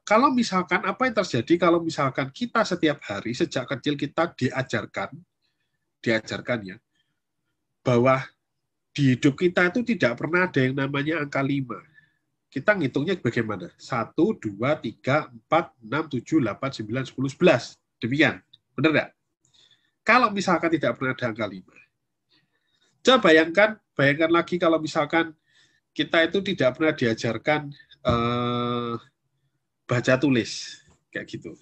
Speaker 2: Kalau misalkan apa yang terjadi kalau misalkan kita setiap hari sejak kecil kita diajarkan ya bahwa di hidup kita itu tidak pernah ada yang namanya angka 5. Kita ngitungnya bagaimana? 1, 2, 3, 4, 6, 7, 8, 9, 10, 11. Demikian. Benar nggak? Kalau misalkan tidak pernah ada angka 5. Coba bayangkan lagi kalau misalkan kita itu tidak pernah diajarkan baca tulis kayak gitu.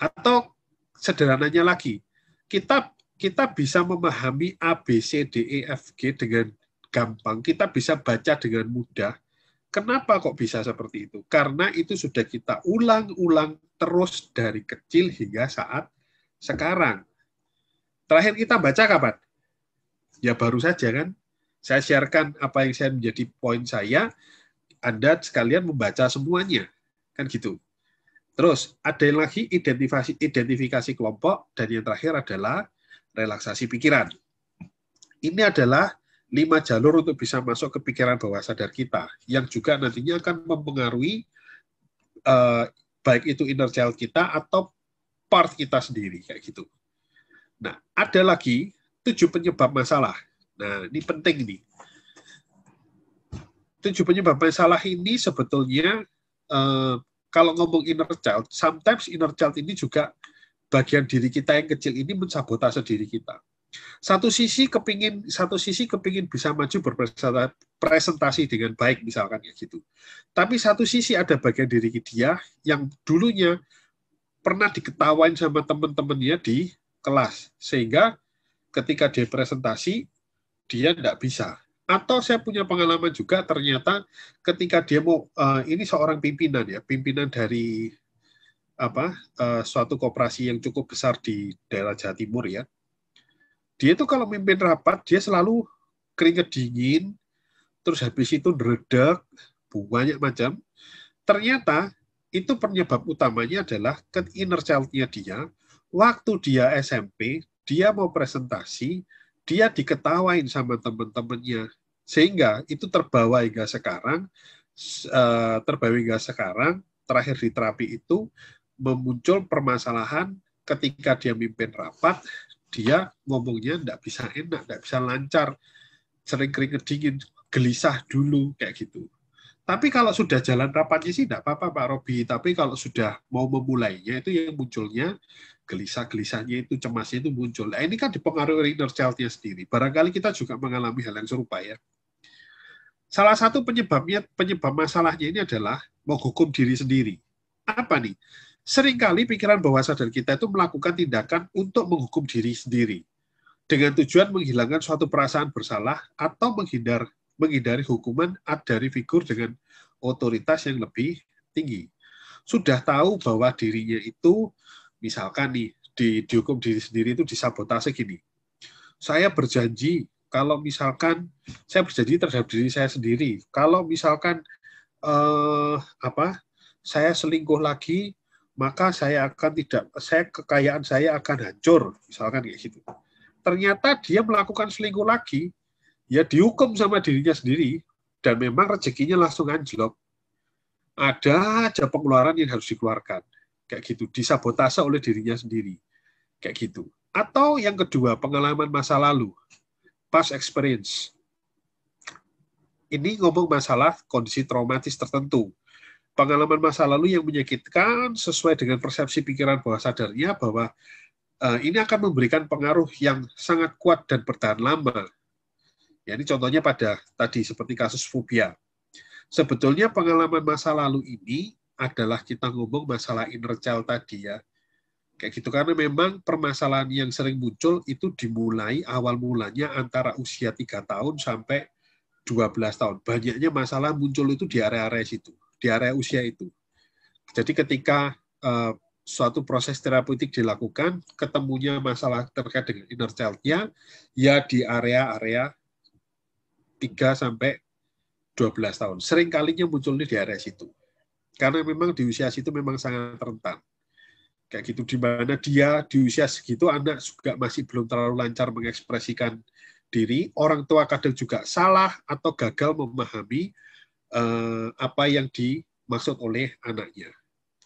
Speaker 2: Atau sederhananya lagi, kita bisa memahami A, B, C, D, E, F, G dengan gampang. Kita bisa baca dengan mudah. Kenapa kok bisa seperti itu? Karena itu sudah kita ulang-ulang terus dari kecil hingga saat sekarang. Terakhir kita baca kapan? Ya baru saja kan. Saya sharekan apa yang saya menjadi poin saya. Anda sekalian membaca semuanya. Kan gitu. Terus ada yang lagi identifikasi kelompok, dan yang terakhir adalah relaksasi pikiran. Ini adalah 5 jalur untuk bisa masuk ke pikiran bawah sadar kita, yang juga nantinya akan mempengaruhi baik itu inner child kita atau part kita sendiri kayak gitu. Nah, ada lagi 7 penyebab masalah. Nah, ini penting nih. 7 penyebab masalah ini sebetulnya kalau ngomong inner child, sometimes inner child ini juga bagian diri kita yang kecil ini mensabotase diri kita. Satu sisi kepingin bisa maju berpresentasi dengan baik misalkan kayak gitu. Tapi satu sisi ada bagian diri dia yang dulunya pernah diketawain sama teman-temannya di kelas, sehingga ketika dia presentasi dia tidak bisa. Atau saya punya pengalaman juga, ternyata ketika dia mau ini seorang pimpinan dari suatu koperasi yang cukup besar di daerah Jawa Timur ya. Dia itu kalau mimpin rapat dia selalu keringat dingin, terus habis itu ngeredek, banyak macam. Ternyata itu penyebab utamanya adalah inner child-nya dia. Waktu dia SMP, dia mau presentasi, dia diketawain sama teman-temannya, sehingga itu terbawa hingga sekarang. Terakhir di terapi itu memuncul permasalahan ketika dia mimpin rapat, dia ngomongnya tidak bisa enak, tidak bisa lancar, sering keringet dingin, gelisah dulu kayak gitu. Tapi kalau sudah jalan rapatnya sih tidak apa-apa Pak Robi, tapi kalau sudah mau memulainya itu yang munculnya gelisah-gelisahnya itu, cemasnya itu muncul. Nah, ini kan dipengaruhi oleh inner child-nya sendiri. Barangkali kita juga mengalami hal yang serupa ya. Salah satu penyebab masalahnya ini adalah menghukum diri sendiri. Apa nih? Seringkali pikiran bawah sadar kita itu melakukan tindakan untuk menghukum diri sendiri dengan tujuan menghilangkan suatu perasaan bersalah atau menghindari hukuman dari figur dengan otoritas yang lebih tinggi. Sudah tahu bahwa dirinya itu misalkan nih, dihukum diri sendiri itu disabotase gini. Saya berjanji, kalau misalkan saya berjanji terhadap diri saya sendiri, kalau misalkan saya selingkuh lagi, maka kekayaan saya akan hancur, misalkan kayak gitu. Ternyata dia melakukan selingkuh lagi, ya dihukum sama dirinya sendiri, dan memang rezekinya langsung anjlok. Ada aja pengeluaran yang harus dikeluarkan. Kayak gitu, disabotase oleh dirinya sendiri. Kayak gitu. Atau yang kedua, pengalaman masa lalu. Past experience. Ini ngomong masalah kondisi traumatis tertentu. Pengalaman masa lalu yang menyakitkan sesuai dengan persepsi pikiran bawah sadarnya bahwa ini akan memberikan pengaruh yang sangat kuat dan bertahan lama. Ya, ini contohnya pada tadi seperti kasus fobia. Sebetulnya pengalaman masa lalu ini adalah kita ngomong masalah inner child tadi ya. Kayak gitu, karena memang permasalahan yang sering muncul itu dimulai awal mulanya antara usia 3 tahun sampai 12 tahun. Banyaknya masalah muncul itu di area-area situ, di area usia itu. Jadi ketika suatu proses terapeutik dilakukan, ketemunya masalah terkait dengan inner child-nya, ya di area-area 3 sampai 12 tahun. Sering kalinya muncul di area situ. Karena memang di usia situ memang sangat rentan. Kayak gitu, di mana dia di usia segitu, anak juga masih belum terlalu lancar mengekspresikan diri, orang tua kadang juga salah atau gagal memahami apa yang dimaksud oleh anaknya.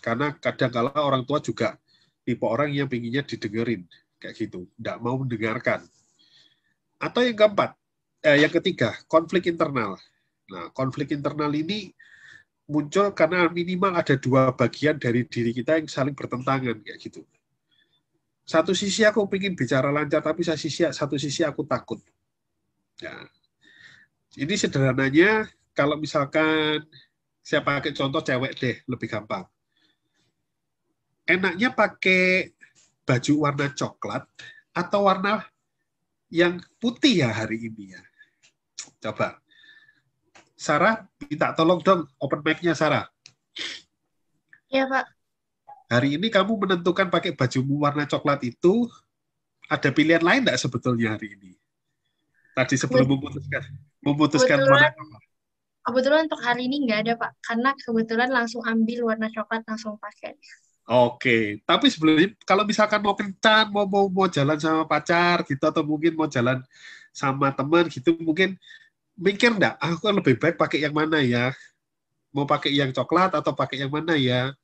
Speaker 2: Karena kadang-kala orang tua juga tipe orang yang pinginnya didengerin, kayak gitu, tidak mau mendengarkan. Atau yang keempat, yang ketiga, konflik internal. Nah, konflik internal ini muncul karena minimal ada dua bagian dari diri kita yang saling bertentangan, kayak gitu. Satu sisi aku ingin bicara lancar, tapi satu sisi aku takut. Nah, ini sederhananya, kalau misalkan saya pakai contoh cewek deh, lebih gampang. Enaknya pakai baju warna coklat atau warna yang putih ya hari ini ya. Coba. Sarah, minta tolong dong open mic-nya Sarah.
Speaker 1: Iya, Pak.
Speaker 2: Hari ini kamu menentukan pakai bajumu warna coklat itu, ada pilihan lain enggak sebetulnya hari ini? Tadi sebelum memutuskan warna coklat.
Speaker 1: Kebetulan untuk hari ini nggak ada, Pak. Karena kebetulan langsung ambil warna coklat, langsung pakai.
Speaker 2: Oke, tapi sebenarnya kalau misalkan mau kencan, mau jalan sama pacar gitu, atau mungkin mau jalan sama teman gitu, mungkin mikir enggak, aku lebih baik pakai yang mana ya? Mau pakai yang coklat atau pakai yang mana ya?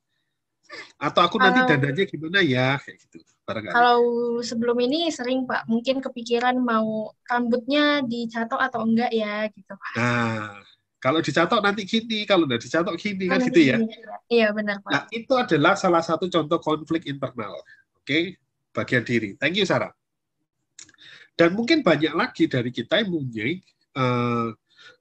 Speaker 2: Atau aku nanti dandannya gimana ya? Kayak gitu.
Speaker 1: Kalau sebelum ini sering, Pak, mungkin kepikiran mau rambutnya dicatok atau enggak ya gitu.
Speaker 2: Nah, kalau dicatok nanti gini, kalau enggak dicatok gini, kan gitu ya?
Speaker 1: Iya, benar, Pak.
Speaker 2: Nah, itu adalah salah satu contoh konflik internal. Oke, bagian diri. Thank you, Sarah. Dan mungkin banyak lagi dari kita yang mempunyai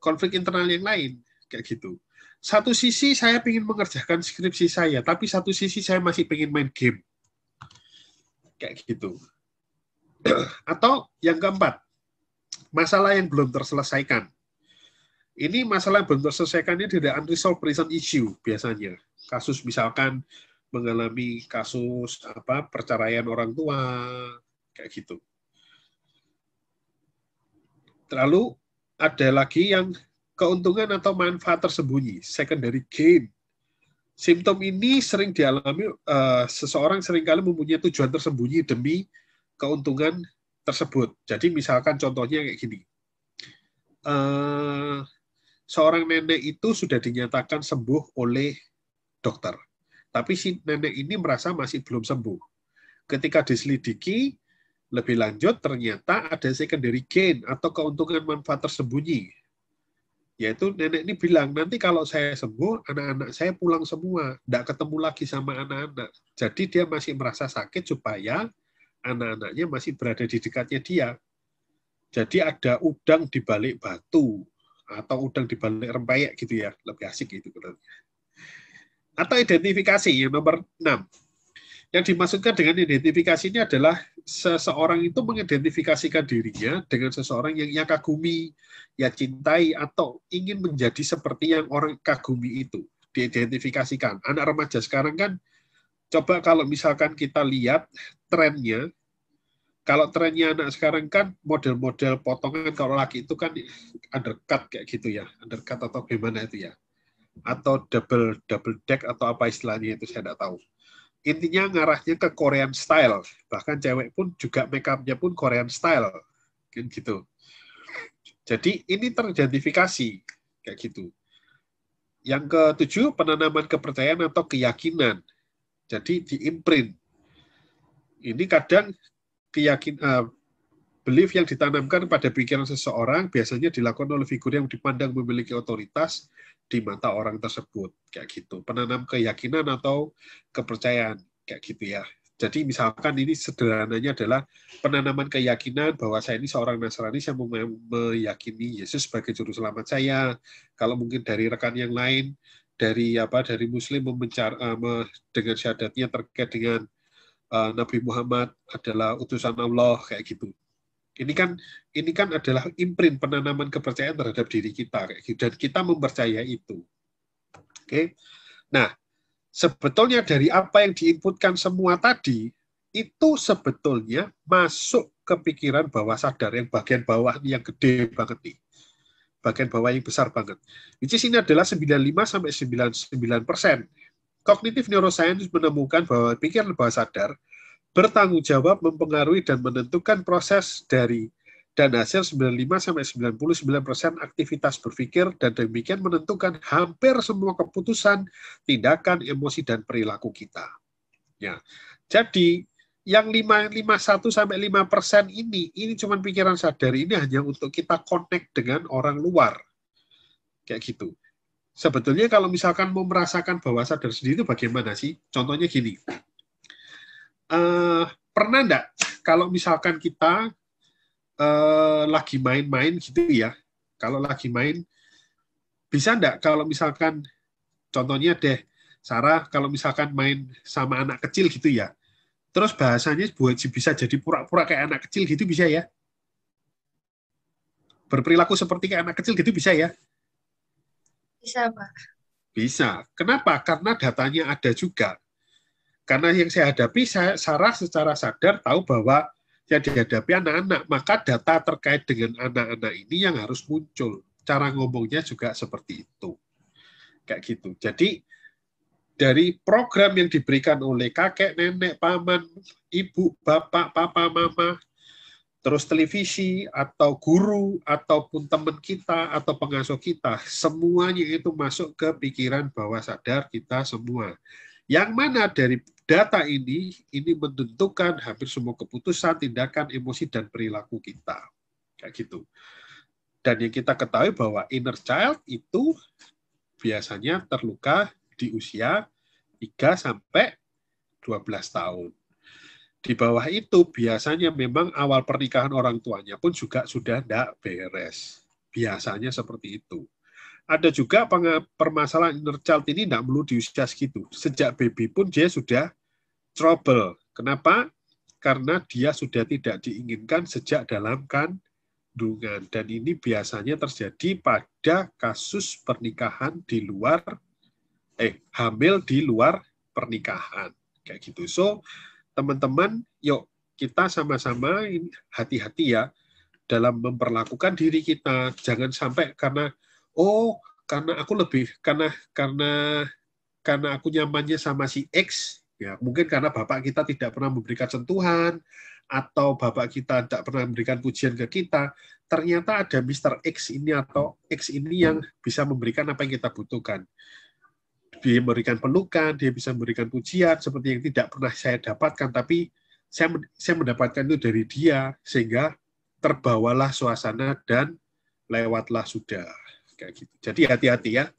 Speaker 2: konflik internal yang lain, kayak gitu. Satu sisi saya ingin mengerjakan skripsi saya, tapi satu sisi saya masih ingin main game. Kayak gitu. Atau yang keempat, masalah yang belum terselesaikan. Ini masalah yang belum terselesaikan ini tidak unresolved present issue biasanya. Kasus misalkan mengalami kasus perceraian orang tua, kayak gitu. Lalu ada lagi yang keuntungan atau manfaat tersembunyi, secondary gain. Simptom ini sering dialami seseorang seringkali mempunyai tujuan tersembunyi demi keuntungan tersebut. Jadi misalkan contohnya kayak gini. Seorang nenek itu sudah dinyatakan sembuh oleh dokter. Tapi si nenek ini merasa masih belum sembuh. Ketika diselidiki lebih lanjut, ternyata ada secondary gain atau keuntungan manfaat tersembunyi. Yaitu nenek ini bilang, nanti kalau saya sembuh, anak-anak saya pulang semua. Tidak ketemu lagi sama anak-anak. Jadi dia masih merasa sakit supaya anak-anaknya masih berada di dekatnya dia. Jadi ada udang di balik batu. Atau udang di balik rempeyek gitu ya. Lebih asik gitu. Atau identifikasi yang nomor 6. Yang dimaksudkan dengan identifikasi ini adalah seseorang itu mengidentifikasikan dirinya dengan seseorang yang ia kagumi, ia cintai, atau ingin menjadi seperti yang orang kagumi itu. Diidentifikasikan. Anak remaja sekarang kan, coba kalau misalkan kita lihat trennya, kalau trennya anak sekarang kan model-model potongan, kalau laki itu kan undercut kayak gitu ya, undercut atau gimana itu ya, atau double deck atau apa istilahnya itu saya tidak tahu. Intinya ngarahnya ke Korean style, bahkan cewek pun juga make up-nya pun Korean style, kan gitu. Jadi ini teridentifikasi kayak gitu. Yang ketujuh, penanaman kepercayaan atau keyakinan. Jadi diimprint. Ini kadang belief yang ditanamkan pada pikiran seseorang biasanya dilakukan oleh figur yang dipandang memiliki otoritas di mata orang tersebut, kayak gitu. Penanam keyakinan atau kepercayaan, kayak gitu ya. Jadi misalkan ini sederhananya adalah penanaman keyakinan bahwa saya ini seorang Nasrani, saya meyakini Yesus sebagai juru selamat saya. Kalau mungkin dari rekan yang lain, dari Muslim dengan syahadatnya terkait dengan Nabi Muhammad adalah utusan Allah, kayak gitu. Ini kan adalah imprint penanaman kepercayaan terhadap diri kita, kayak gitu. Dan kita mempercayai itu. Oke. Nah, sebetulnya dari apa yang diinputkan semua tadi, itu sebetulnya masuk ke pikiran bawah sadar yang bagian bawah yang gede banget nih. Bagian bawah yang besar banget. Which is ini adalah 95-99%. Cognitive neuroscience menemukan bahwa pikiran bawah sadar bertanggung jawab mempengaruhi dan menentukan proses dari dan hasil 95-99% aktivitas berpikir dan demikian menentukan hampir semua keputusan, tindakan, emosi, dan perilaku kita. Ya, jadi yang 51-5% ini cuma pikiran sadar, ini hanya untuk kita connect dengan orang luar. Kayak gitu. Sebetulnya kalau misalkan mau merasakan bawah sadar sendiri itu bagaimana sih? Contohnya gini. Pernah enggak kalau misalkan kita lagi main-main gitu ya, kalau lagi main, bisa enggak kalau misalkan, contohnya deh, Sarah, kalau misalkan main sama anak kecil gitu ya, terus bahasanya bisa jadi pura-pura kayak anak kecil gitu, bisa ya? Berperilaku seperti kayak anak kecil gitu, bisa ya?
Speaker 1: Bisa, Pak.
Speaker 2: Bisa. Kenapa? Karena datanya ada juga. Karena yang saya hadapi, Sarah secara sadar tahu bahwa yang dihadapi anak-anak, maka data terkait dengan anak-anak ini yang harus muncul. Cara ngomongnya juga seperti itu. Kayak gitu. Jadi, dari program yang diberikan oleh kakek, nenek, paman, ibu, bapak, papa, mama, terus televisi, atau guru, ataupun teman kita, atau pengasuh kita, semuanya itu masuk ke pikiran bawah sadar kita semua. Yang mana dari data ini menentukan hampir semua keputusan, tindakan, emosi, dan perilaku kita. Kayak gitu. Dan yang kita ketahui bahwa inner child itu biasanya terluka di usia 3-12 tahun. Di bawah itu biasanya memang awal pernikahan orang tuanya pun juga sudah tidak beres. Biasanya seperti itu. Ada juga permasalahan inner child ini tidak perlu di usia segitu. Sejak baby pun dia sudah trouble. Kenapa? Karena dia sudah tidak diinginkan sejak dalam kandungan. Dan ini biasanya terjadi pada kasus pernikahan di luar, hamil di luar pernikahan. Kayak gitu. So, teman-teman, yuk kita sama-sama hati-hati ya dalam memperlakukan diri kita. Jangan sampai karena aku nyamannya sama si X, ya mungkin karena bapak kita tidak pernah memberikan sentuhan atau bapak kita tidak pernah memberikan pujian ke kita. Ternyata ada Mr. X ini atau X ini yang bisa memberikan apa yang kita butuhkan. Dia memberikan pelukan, dia bisa memberikan pujian seperti yang tidak pernah saya dapatkan, tapi saya mendapatkan itu dari dia sehingga terbawalah suasana dan lewatlah sudah. Kayak gitu. Jadi hati-hati ya.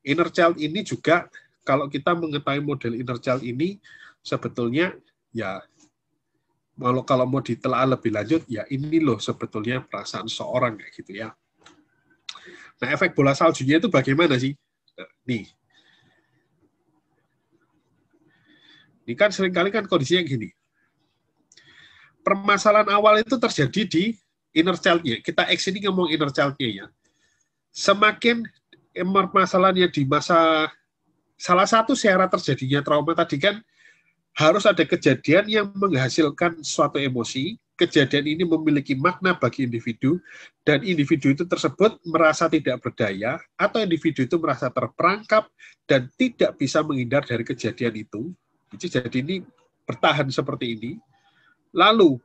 Speaker 2: Inner child ini juga kalau kita mengetahui model inner child ini sebetulnya ya kalau mau ditelaah lebih lanjut ya ini loh sebetulnya perasaan seorang kayak gitu ya. Nah, efek bola saljunya itu bagaimana sih? Nah, nih. Ini kan seringkali kan kondisinya gini. Permasalahan awal itu terjadi di inner child-nya. Kita X ini ngomong inner child-nya ya. Semakin permasalahannya di masa salah satu syarat terjadinya trauma tadi kan harus ada kejadian yang menghasilkan suatu emosi, kejadian ini memiliki makna bagi individu, dan individu itu tersebut merasa tidak berdaya, atau individu itu merasa terperangkap dan tidak bisa menghindar dari kejadian itu. Jadi ini bertahan seperti ini. Lalu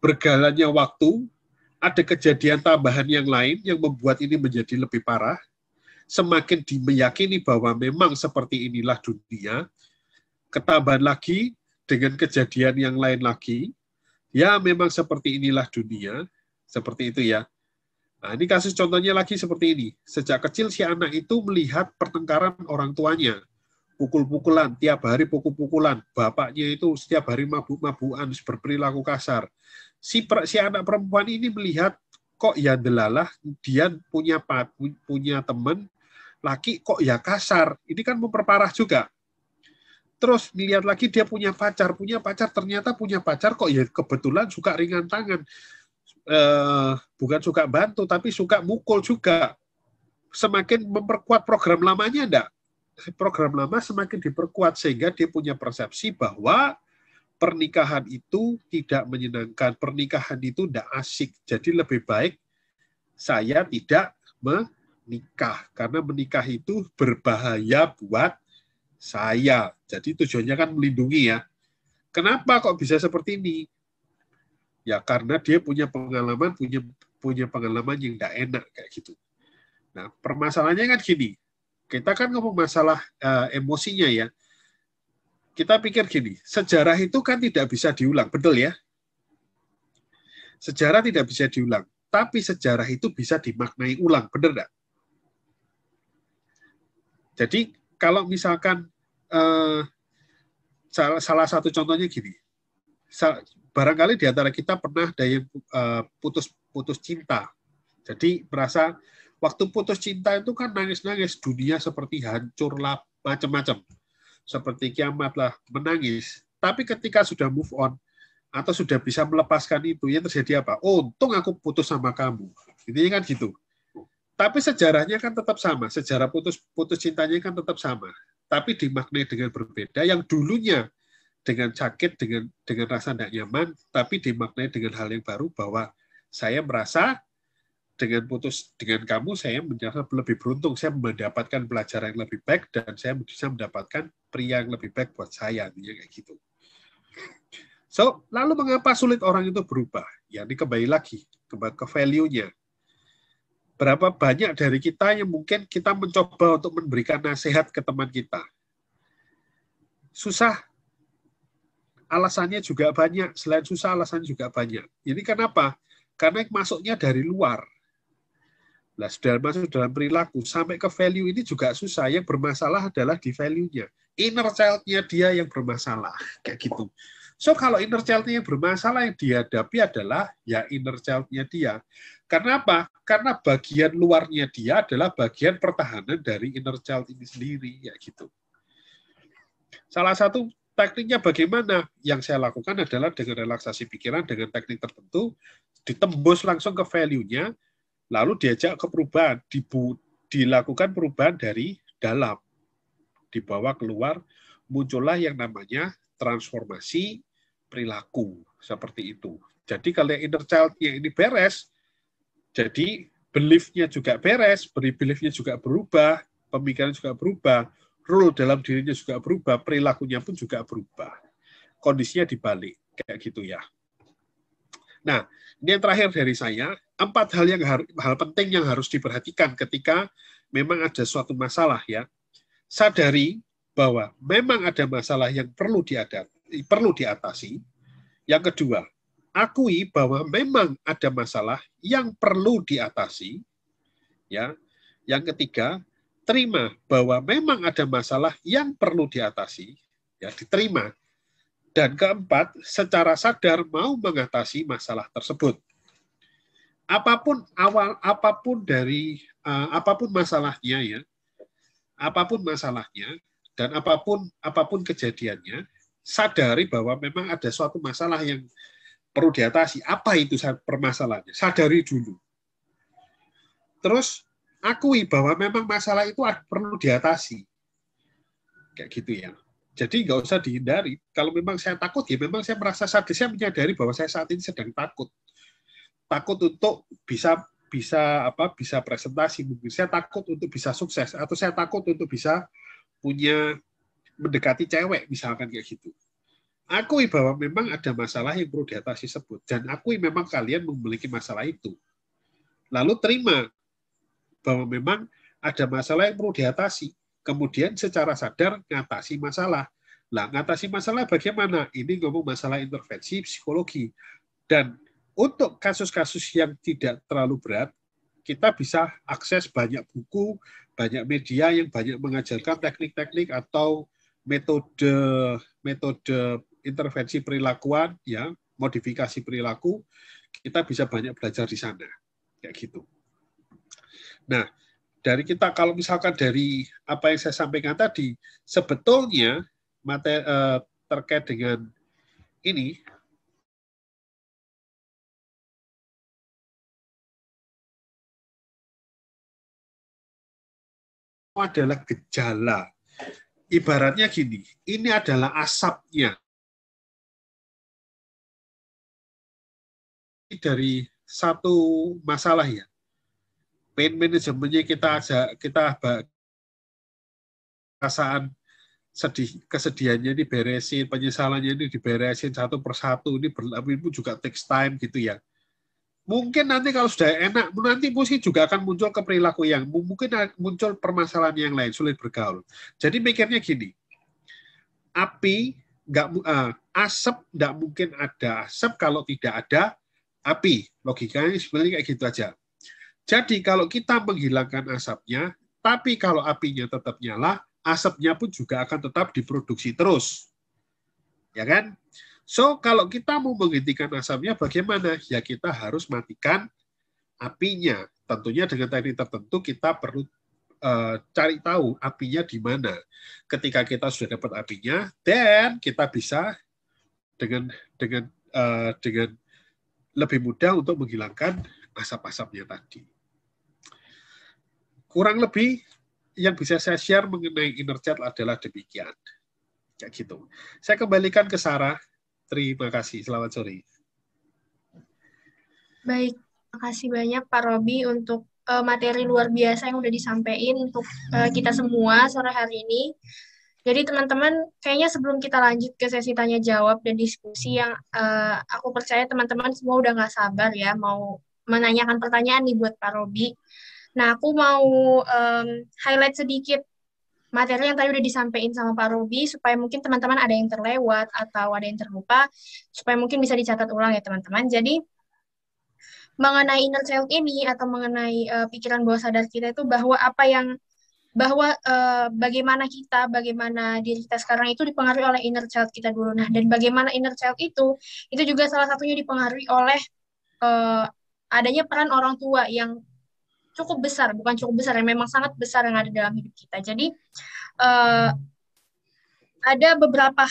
Speaker 2: berjalannya waktu, ada kejadian tambahan yang lain yang membuat ini menjadi lebih parah. Semakin meyakini bahwa memang seperti inilah dunia, ketambahan lagi dengan kejadian yang lain lagi, ya memang seperti inilah dunia, seperti itu ya. Nah, ini kasus contohnya lagi seperti ini. Sejak kecil si anak itu melihat pertengkaran orang tuanya, pukul-pukulan, tiap hari pukul-pukulan, bapaknya itu setiap hari mabuk-mabukan, berperilaku kasar. Si anak perempuan ini melihat kok ya delalah, dia punya teman laki kok ya kasar. Ini kan memperparah juga. Terus dilihat lagi dia punya pacar ternyata punya pacar kok ya kebetulan suka ringan tangan. Bukan suka bantu tapi suka mukul juga. Semakin memperkuat program lamanya enggak? program lama semakin diperkuat sehingga dia punya persepsi bahwa pernikahan itu tidak menyenangkan, pernikahan itu tidak asik. Jadi lebih baik saya tidak menikah karena menikah itu berbahaya buat saya. Jadi tujuannya kan melindungi ya. Kenapa kok bisa seperti ini? Ya karena dia punya pengalaman yang tidak enak kayak gitu. Nah, permasalahannya kan gini. Kita kan ngomong masalah emosinya ya. Kita pikir gini, sejarah itu kan tidak bisa diulang, betul ya? Sejarah tidak bisa diulang, tapi sejarah itu bisa dimaknai ulang, benar enggak? Jadi kalau misalkan salah satu contohnya gini, barangkali di antara kita pernah ada yang putus cinta. Jadi merasa waktu putus cinta itu kan nangis-nangis, dunia seperti hancur lah, macam-macam. Seperti kiamat lah, menangis. Tapi ketika sudah move on, atau sudah bisa melepaskan itu, yang terjadi apa? Oh, untung aku putus sama kamu. Intinya kan gitu. Tapi sejarahnya kan tetap sama. Sejarah putus cintanya kan tetap sama. Tapi dimaknai dengan berbeda. Yang dulunya dengan sakit, dengan rasa tidak nyaman, tapi dimaknai dengan hal yang baru, bahwa saya merasa dengan putus dengan kamu, saya merasa lebih beruntung, saya mendapatkan pelajaran yang lebih baik, dan saya bisa mendapatkan pria yang lebih baik buat saya, kayak gitu. So, lalu mengapa sulit orang itu berubah? Ya, ini kembali lagi ke value-nya. Berapa banyak dari kita yang mungkin kita mencoba untuk memberikan nasihat ke teman kita. Susah, alasannya juga banyak. Selain susah, alasannya juga banyak. Ini kenapa? Karena masuknya dari luar. Nah, sudah masuk dalam perilaku, sampai ke value ini juga susah. Yang bermasalah adalah di value-nya. Inner child-nya dia yang bermasalah. Kayak gitu. So, kalau inner child-nya yang bermasalah yang dihadapi adalah ya inner child-nya dia. Karena apa? Karena bagian luarnya dia adalah bagian pertahanan dari inner child ini sendiri. Ya gitu. Salah satu tekniknya bagaimana? Yang saya lakukan adalah dengan relaksasi pikiran, dengan teknik tertentu, ditembus langsung ke value-nya, lalu diajak ke perubahan, dilakukan perubahan dari dalam, dibawa keluar, muncullah yang namanya transformasi perilaku, seperti itu. Jadi kalau inner child-nya ini beres, jadi belief-nya juga beres, belief-nya juga berubah, pemikiran juga berubah, rule dalam dirinya juga berubah, perilakunya pun juga berubah. Kondisinya dibalik, kayak gitu ya. Nah, ini yang terakhir dari saya, 4 hal penting yang harus diperhatikan ketika memang ada suatu masalah ya. Sadari bahwa memang ada masalah yang perlu diatasi. Yang kedua, akui bahwa memang ada masalah yang perlu diatasi. Ya. Yang ketiga, terima bahwa memang ada masalah yang perlu diatasi. Ya, diterima. Dan keempat, secara sadar mau mengatasi masalah tersebut. Apapun masalahnya ya, apapun masalahnya dan apapun kejadiannya, sadari bahwa memang ada suatu masalah yang perlu diatasi. Apa itu permasalahannya? Sadari dulu. Terus akui bahwa memang masalah itu perlu diatasi. Kayak gitu ya. Jadi nggak usah dihindari. Kalau memang saya takut, ya memang saya merasa sadar, saya menyadari bahwa saya saat ini sedang takut. Takut untuk bisa presentasi, mungkin saya takut untuk bisa sukses, atau saya takut untuk bisa mendekati cewek, misalkan kayak gitu. Akui bahwa memang ada masalah yang perlu diatasi sebut, dan akui memang kalian memiliki masalah itu. Lalu terima bahwa memang ada masalah yang perlu diatasi. Kemudian secara sadar ngatasi masalah. Nah, ngatasi masalah bagaimana? Ini ngomong masalah intervensi psikologi. Dan untuk kasus-kasus yang tidak terlalu berat, kita bisa akses banyak buku, banyak media yang banyak mengajarkan teknik-teknik atau metode intervensi perilakuan, ya, modifikasi perilaku. Kita bisa banyak belajar di sana, kayak gitu. Nah, dari kita, kalau misalkan dari apa yang saya sampaikan tadi, sebetulnya terkait dengan ini adalah gejala Ibaratnya gini, ini adalah asapnya dari satu masalah ya. Pain manajemennya kita perasaan sedih, kesedihannya ini beresin, penyesalannya ini diberesin satu persatu, ini pun juga takes time gitu ya. Mungkin nanti kalau sudah enak, nanti mungkin juga akan muncul ke perilaku yang mungkin muncul permasalahan yang lain, sulit bergaul. Jadi mikirnya gini, asap nggak mungkin ada asap kalau tidak ada api. Logikanya sebenarnya kayak gitu aja. Jadi kalau kita menghilangkan asapnya, tapi kalau apinya tetap nyala, asapnya pun juga akan tetap diproduksi terus. Ya kan? So, kalau kita mau menghentikan asapnya bagaimana? Ya kita harus matikan apinya. Tentunya dengan teknik tertentu kita perlu cari tahu apinya di mana. Ketika kita sudah dapat apinya, dan kita bisa dengan lebih mudah untuk menghilangkan asap-asapnya tadi. Kurang lebih yang bisa saya share mengenai inner child adalah demikian. Kayak gitu. Saya kembalikan ke Sarah. Terima kasih. Selamat sore.
Speaker 1: Baik, makasih banyak Pak Robi untuk materi luar biasa yang udah disampaikan untuk kita semua sore hari ini. Jadi teman-teman, kayaknya sebelum kita lanjut ke sesi tanya jawab dan diskusi yang aku percaya teman-teman semua udah nggak sabar ya mau menanyakan pertanyaan nih buat Pak Robi. Nah, aku mau highlight sedikit materi yang tadi udah disampaikan sama Pak Robi supaya mungkin teman-teman ada yang terlewat atau ada yang terlupa, supaya mungkin bisa dicatat ulang ya teman-teman. Jadi mengenai inner child ini atau mengenai pikiran bawah sadar kita itu bagaimana diri kita sekarang itu dipengaruhi oleh inner child kita dulu. Nah, dan bagaimana inner child itu juga salah satunya dipengaruhi oleh adanya peran orang tua yang cukup besar, bukan cukup besar, yang memang sangat besar yang ada dalam hidup kita. Jadi ada beberapa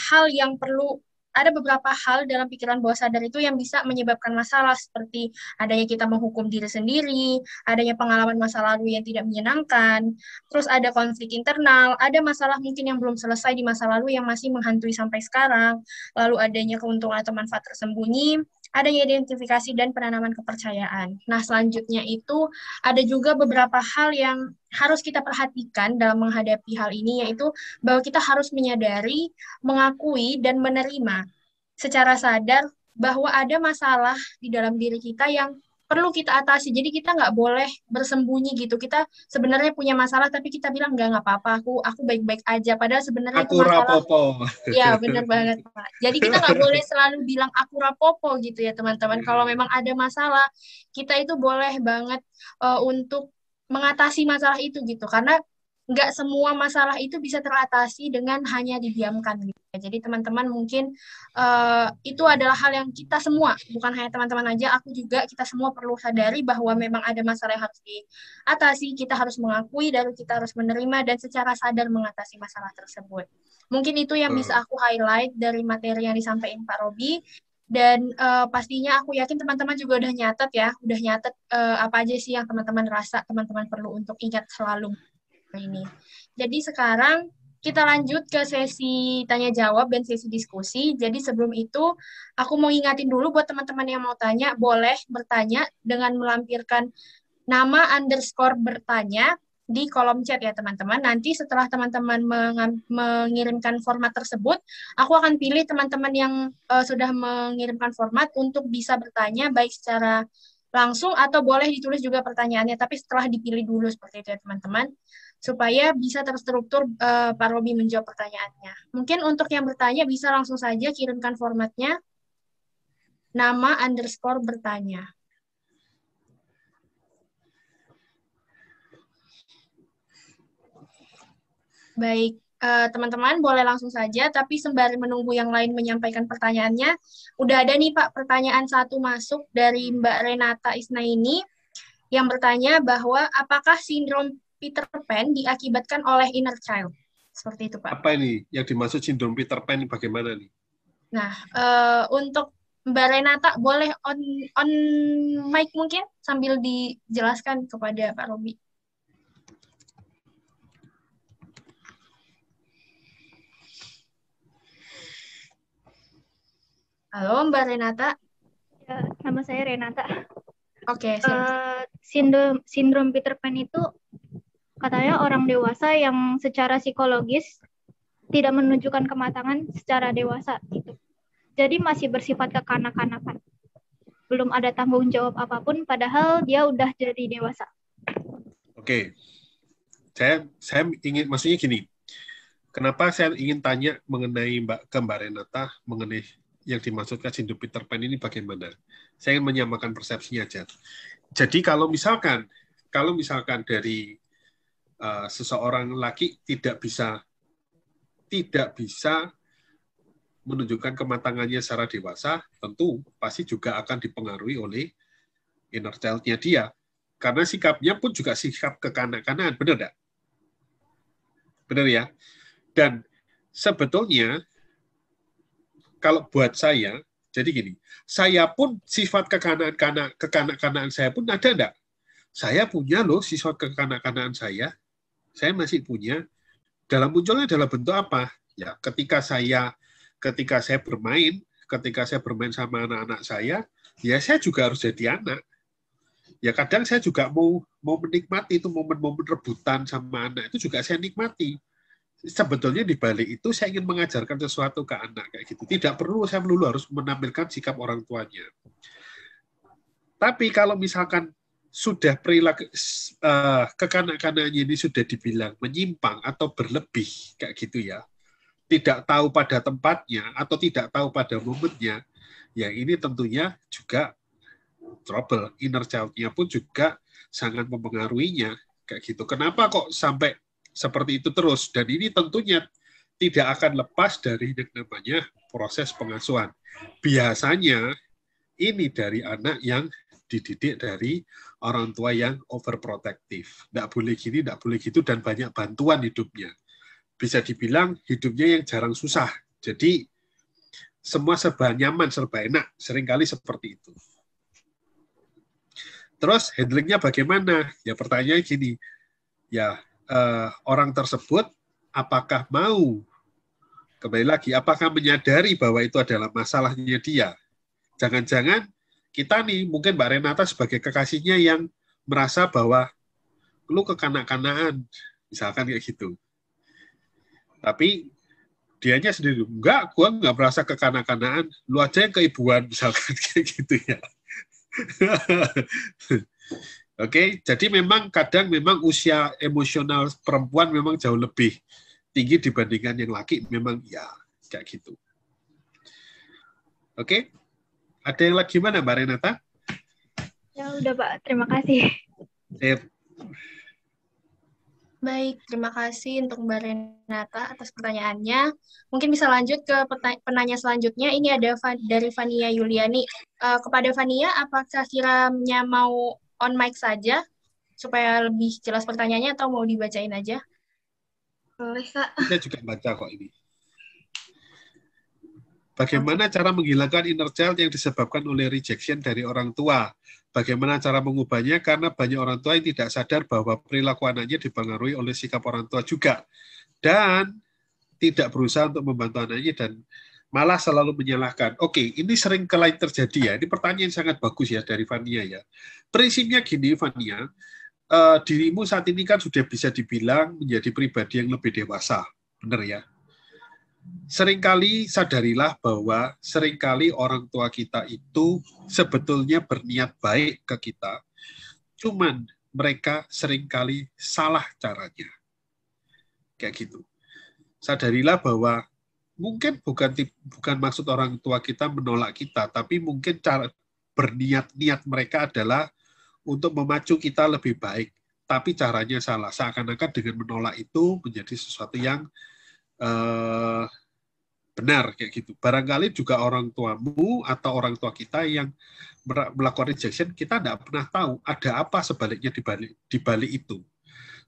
Speaker 1: hal dalam pikiran bawah sadar itu yang bisa menyebabkan masalah, seperti adanya kita menghukum diri sendiri, adanya pengalaman masa lalu yang tidak menyenangkan, terus ada konflik internal, ada masalah mungkin yang belum selesai di masa lalu yang masih menghantui sampai sekarang, lalu adanya keuntungan atau manfaat tersembunyi, adanya identifikasi dan penanaman kepercayaan. Nah, selanjutnya itu ada juga beberapa hal yang harus kita perhatikan dalam menghadapi hal ini, yaitu bahwa kita harus menyadari, mengakui, dan menerima secara sadar bahwa ada masalah di dalam diri kita yang perlu kita atasi. Jadi kita nggak boleh bersembunyi gitu. Kita sebenarnya punya masalah, tapi kita bilang nggak apa-apa, aku baik-baik aja. Padahal sebenarnya itu
Speaker 2: Aku
Speaker 1: masalah.
Speaker 2: rapopo.
Speaker 1: Ya, benar banget, Pak. Jadi kita nggak boleh selalu bilang aku rapopo gitu ya, teman-teman. Kalau memang ada masalah, kita itu boleh banget untuk mengatasi masalah itu gitu. Karena nggak semua masalah itu bisa teratasi dengan hanya didiamkan gitu. Jadi teman-teman mungkin itu adalah hal yang kita semua, bukan hanya teman-teman aja, aku juga, kita semua perlu sadari bahwa memang ada masalah yang harus diatasi, kita harus mengakui, dan kita harus menerima dan secara sadar mengatasi masalah tersebut. Mungkin itu yang bisa aku highlight dari materi yang disampaikan Pak Robi. Dan pastinya aku yakin teman-teman juga udah nyatet apa aja sih yang teman-teman rasa teman-teman perlu untuk ingat selalu ini. Jadi sekarang kita lanjut ke sesi tanya jawab dan sesi diskusi. Jadi sebelum itu aku mau ingatin dulu buat teman-teman yang mau tanya, boleh bertanya dengan melampirkan nama _bertanya di kolom chat ya teman-teman. Nanti setelah teman-teman mengirimkan format tersebut, aku akan pilih teman-teman yang sudah mengirimkan format untuk bisa bertanya baik secara langsung atau boleh ditulis juga pertanyaannya, tapi setelah dipilih dulu seperti itu ya teman-teman, supaya bisa terstruktur Pak Robi menjawab pertanyaannya. Mungkin untuk yang bertanya bisa langsung saja kirimkan formatnya, nama _bertanya. Baik, teman-teman boleh langsung saja, tapi sembari menunggu yang lain menyampaikan pertanyaannya, udah ada nih Pak pertanyaan satu masuk dari Mbak Renata Isnaini yang bertanya bahwa apakah sindrom Peter Pan diakibatkan oleh inner child? Seperti itu Pak.
Speaker 2: Apa ini yang dimaksud sindrom Peter Pan bagaimana nih?
Speaker 1: Nah, untuk Mbak Renata boleh on mic mungkin sambil dijelaskan kepada Pak Robi. Halo, Mbak Renata.
Speaker 7: Ya, nama saya Renata.
Speaker 1: Oke,
Speaker 7: Sindrom Peter Pan itu katanya orang dewasa yang secara psikologis tidak menunjukkan kematangan secara dewasa gitu. Jadi masih bersifat kekanak-kanakan. Belum ada tanggung jawab apapun padahal dia udah jadi dewasa.
Speaker 2: Oke. Saya ingin, maksudnya gini. Kenapa saya ingin tanya mengenai Mbak Renata mengenai yang dimaksudkan sindrom Peter Pan ini bagaimana? Saya ingin menyamakan persepsinya aja. Jadi kalau misalkan dari seseorang laki tidak bisa menunjukkan kematangannya secara dewasa, tentu pasti juga akan dipengaruhi oleh inner child-nya dia. Karena sikapnya pun juga sikap kekanak-kanakan, benar nggak? Benar ya? Dan sebetulnya kalau buat saya, jadi gini, saya pun sifat kekanak-kanakan saya pun ada enggak? Saya punya loh sifat kekanak-kanakan saya masih punya. Dalam munculnya dalam bentuk apa? Ya, ketika saya bermain sama anak-anak saya, ya saya juga harus jadi anak. Ya kadang saya juga mau menikmati itu momen-momen rebutan sama anak, itu juga saya nikmati. Sebetulnya di balik itu saya ingin mengajarkan sesuatu ke anak kayak gitu. Tidak perlu saya melulu harus menampilkan sikap orang tuanya. Tapi kalau misalkan sudah perilaku kekanak-kanakannya ini sudah dibilang menyimpang atau berlebih kayak gitu ya, tidak tahu pada tempatnya atau tidak tahu pada momennya, ya ini tentunya juga trouble. Inner child-nya pun juga sangat mempengaruhinya kayak gitu. Kenapa kok sampai seperti itu terus? Dan ini tentunya tidak akan lepas dari yang namanya proses pengasuhan. Biasanya ini dari anak yang dididik dari orang tua yang overprotective. Tidak boleh gini, tidak boleh gitu, dan banyak bantuan hidupnya. Bisa dibilang hidupnya yang jarang susah. Jadi semua serba nyaman, serba enak. Seringkali seperti itu. Terus handlingnya bagaimana? Ya pertanyaannya gini, ya orang tersebut apakah mau, kembali lagi, apakah menyadari bahwa itu adalah masalahnya dia? Jangan-jangan kita nih, mungkin Mbak Renata sebagai kekasihnya yang merasa bahwa lu kekanak-kanakan, misalkan kayak gitu. Tapi dianya sendiri, enggak, gua nggak merasa kekanak-kanakan, lu aja yang keibuan, misalkan kayak gitu ya. Oke, jadi memang kadang usia emosional perempuan memang jauh lebih tinggi dibandingkan yang laki, memang ya kayak gitu. Oke, ada yang lagi mana Mbak Renata?
Speaker 7: Ya udah Pak, terima kasih.
Speaker 1: Baik, terima kasih untuk Mbak Renata atas pertanyaannya. Mungkin bisa lanjut ke penanya selanjutnya. Ini ada dari Vania Yuliani. Kepada Vania, apakah kiranya mau on mic saja supaya lebih jelas pertanyaannya atau mau dibacain aja? Boleh, Kak.
Speaker 2: Saya juga baca kok ini. Bagaimana cara menghilangkan inner child yang disebabkan oleh rejection dari orang tua? Bagaimana cara mengubahnya? Karena banyak orang tua yang tidak sadar bahwa perilaku anaknya dipengaruhi oleh sikap orang tua juga. Dan tidak berusaha untuk membantu anaknya dan malah selalu menyalahkan. Oke, ini sering kali terjadi ya. Ini pertanyaan yang sangat bagus ya dari Vania ya. Prinsipnya gini Vania, dirimu saat ini kan sudah bisa dibilang menjadi pribadi yang lebih dewasa. Benar ya? Seringkali sadarilah bahwa seringkali orang tua kita itu sebetulnya berniat baik ke kita, cuman mereka seringkali salah caranya. Kayak gitu. Sadarilah bahwa mungkin bukan maksud orang tua kita menolak kita, tapi mungkin cara berniat mereka adalah untuk memacu kita lebih baik, tapi caranya salah. Seakan-akan dengan menolak itu menjadi sesuatu yang benar kayak gitu. Barangkali juga orang tuamu atau orang tua kita yang melakukan rejection, kita tidak pernah tahu ada apa sebaliknya di balik itu.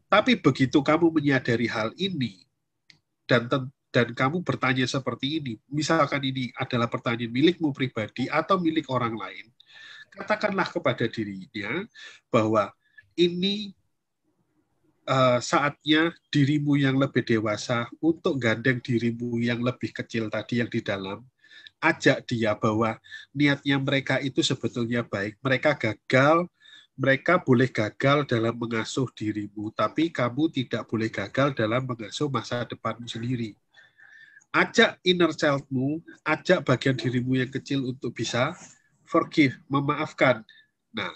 Speaker 2: Tapi begitu kamu menyadari hal ini dan kamu bertanya seperti ini, misalkan ini adalah pertanyaan milikmu pribadi atau milik orang lain, katakanlah kepada dirinya bahwa ini saatnya dirimu yang lebih dewasa untuk gandeng dirimu yang lebih kecil tadi yang di dalam, ajak dia bahwa niatnya mereka itu sebetulnya baik. Mereka gagal, mereka boleh gagal dalam mengasuh dirimu, tapi kamu tidak boleh gagal dalam mengasuh masa depanmu sendiri. Ajak inner child-mu, ajak bagian dirimu yang kecil untuk bisa forgive, memaafkan. Nah,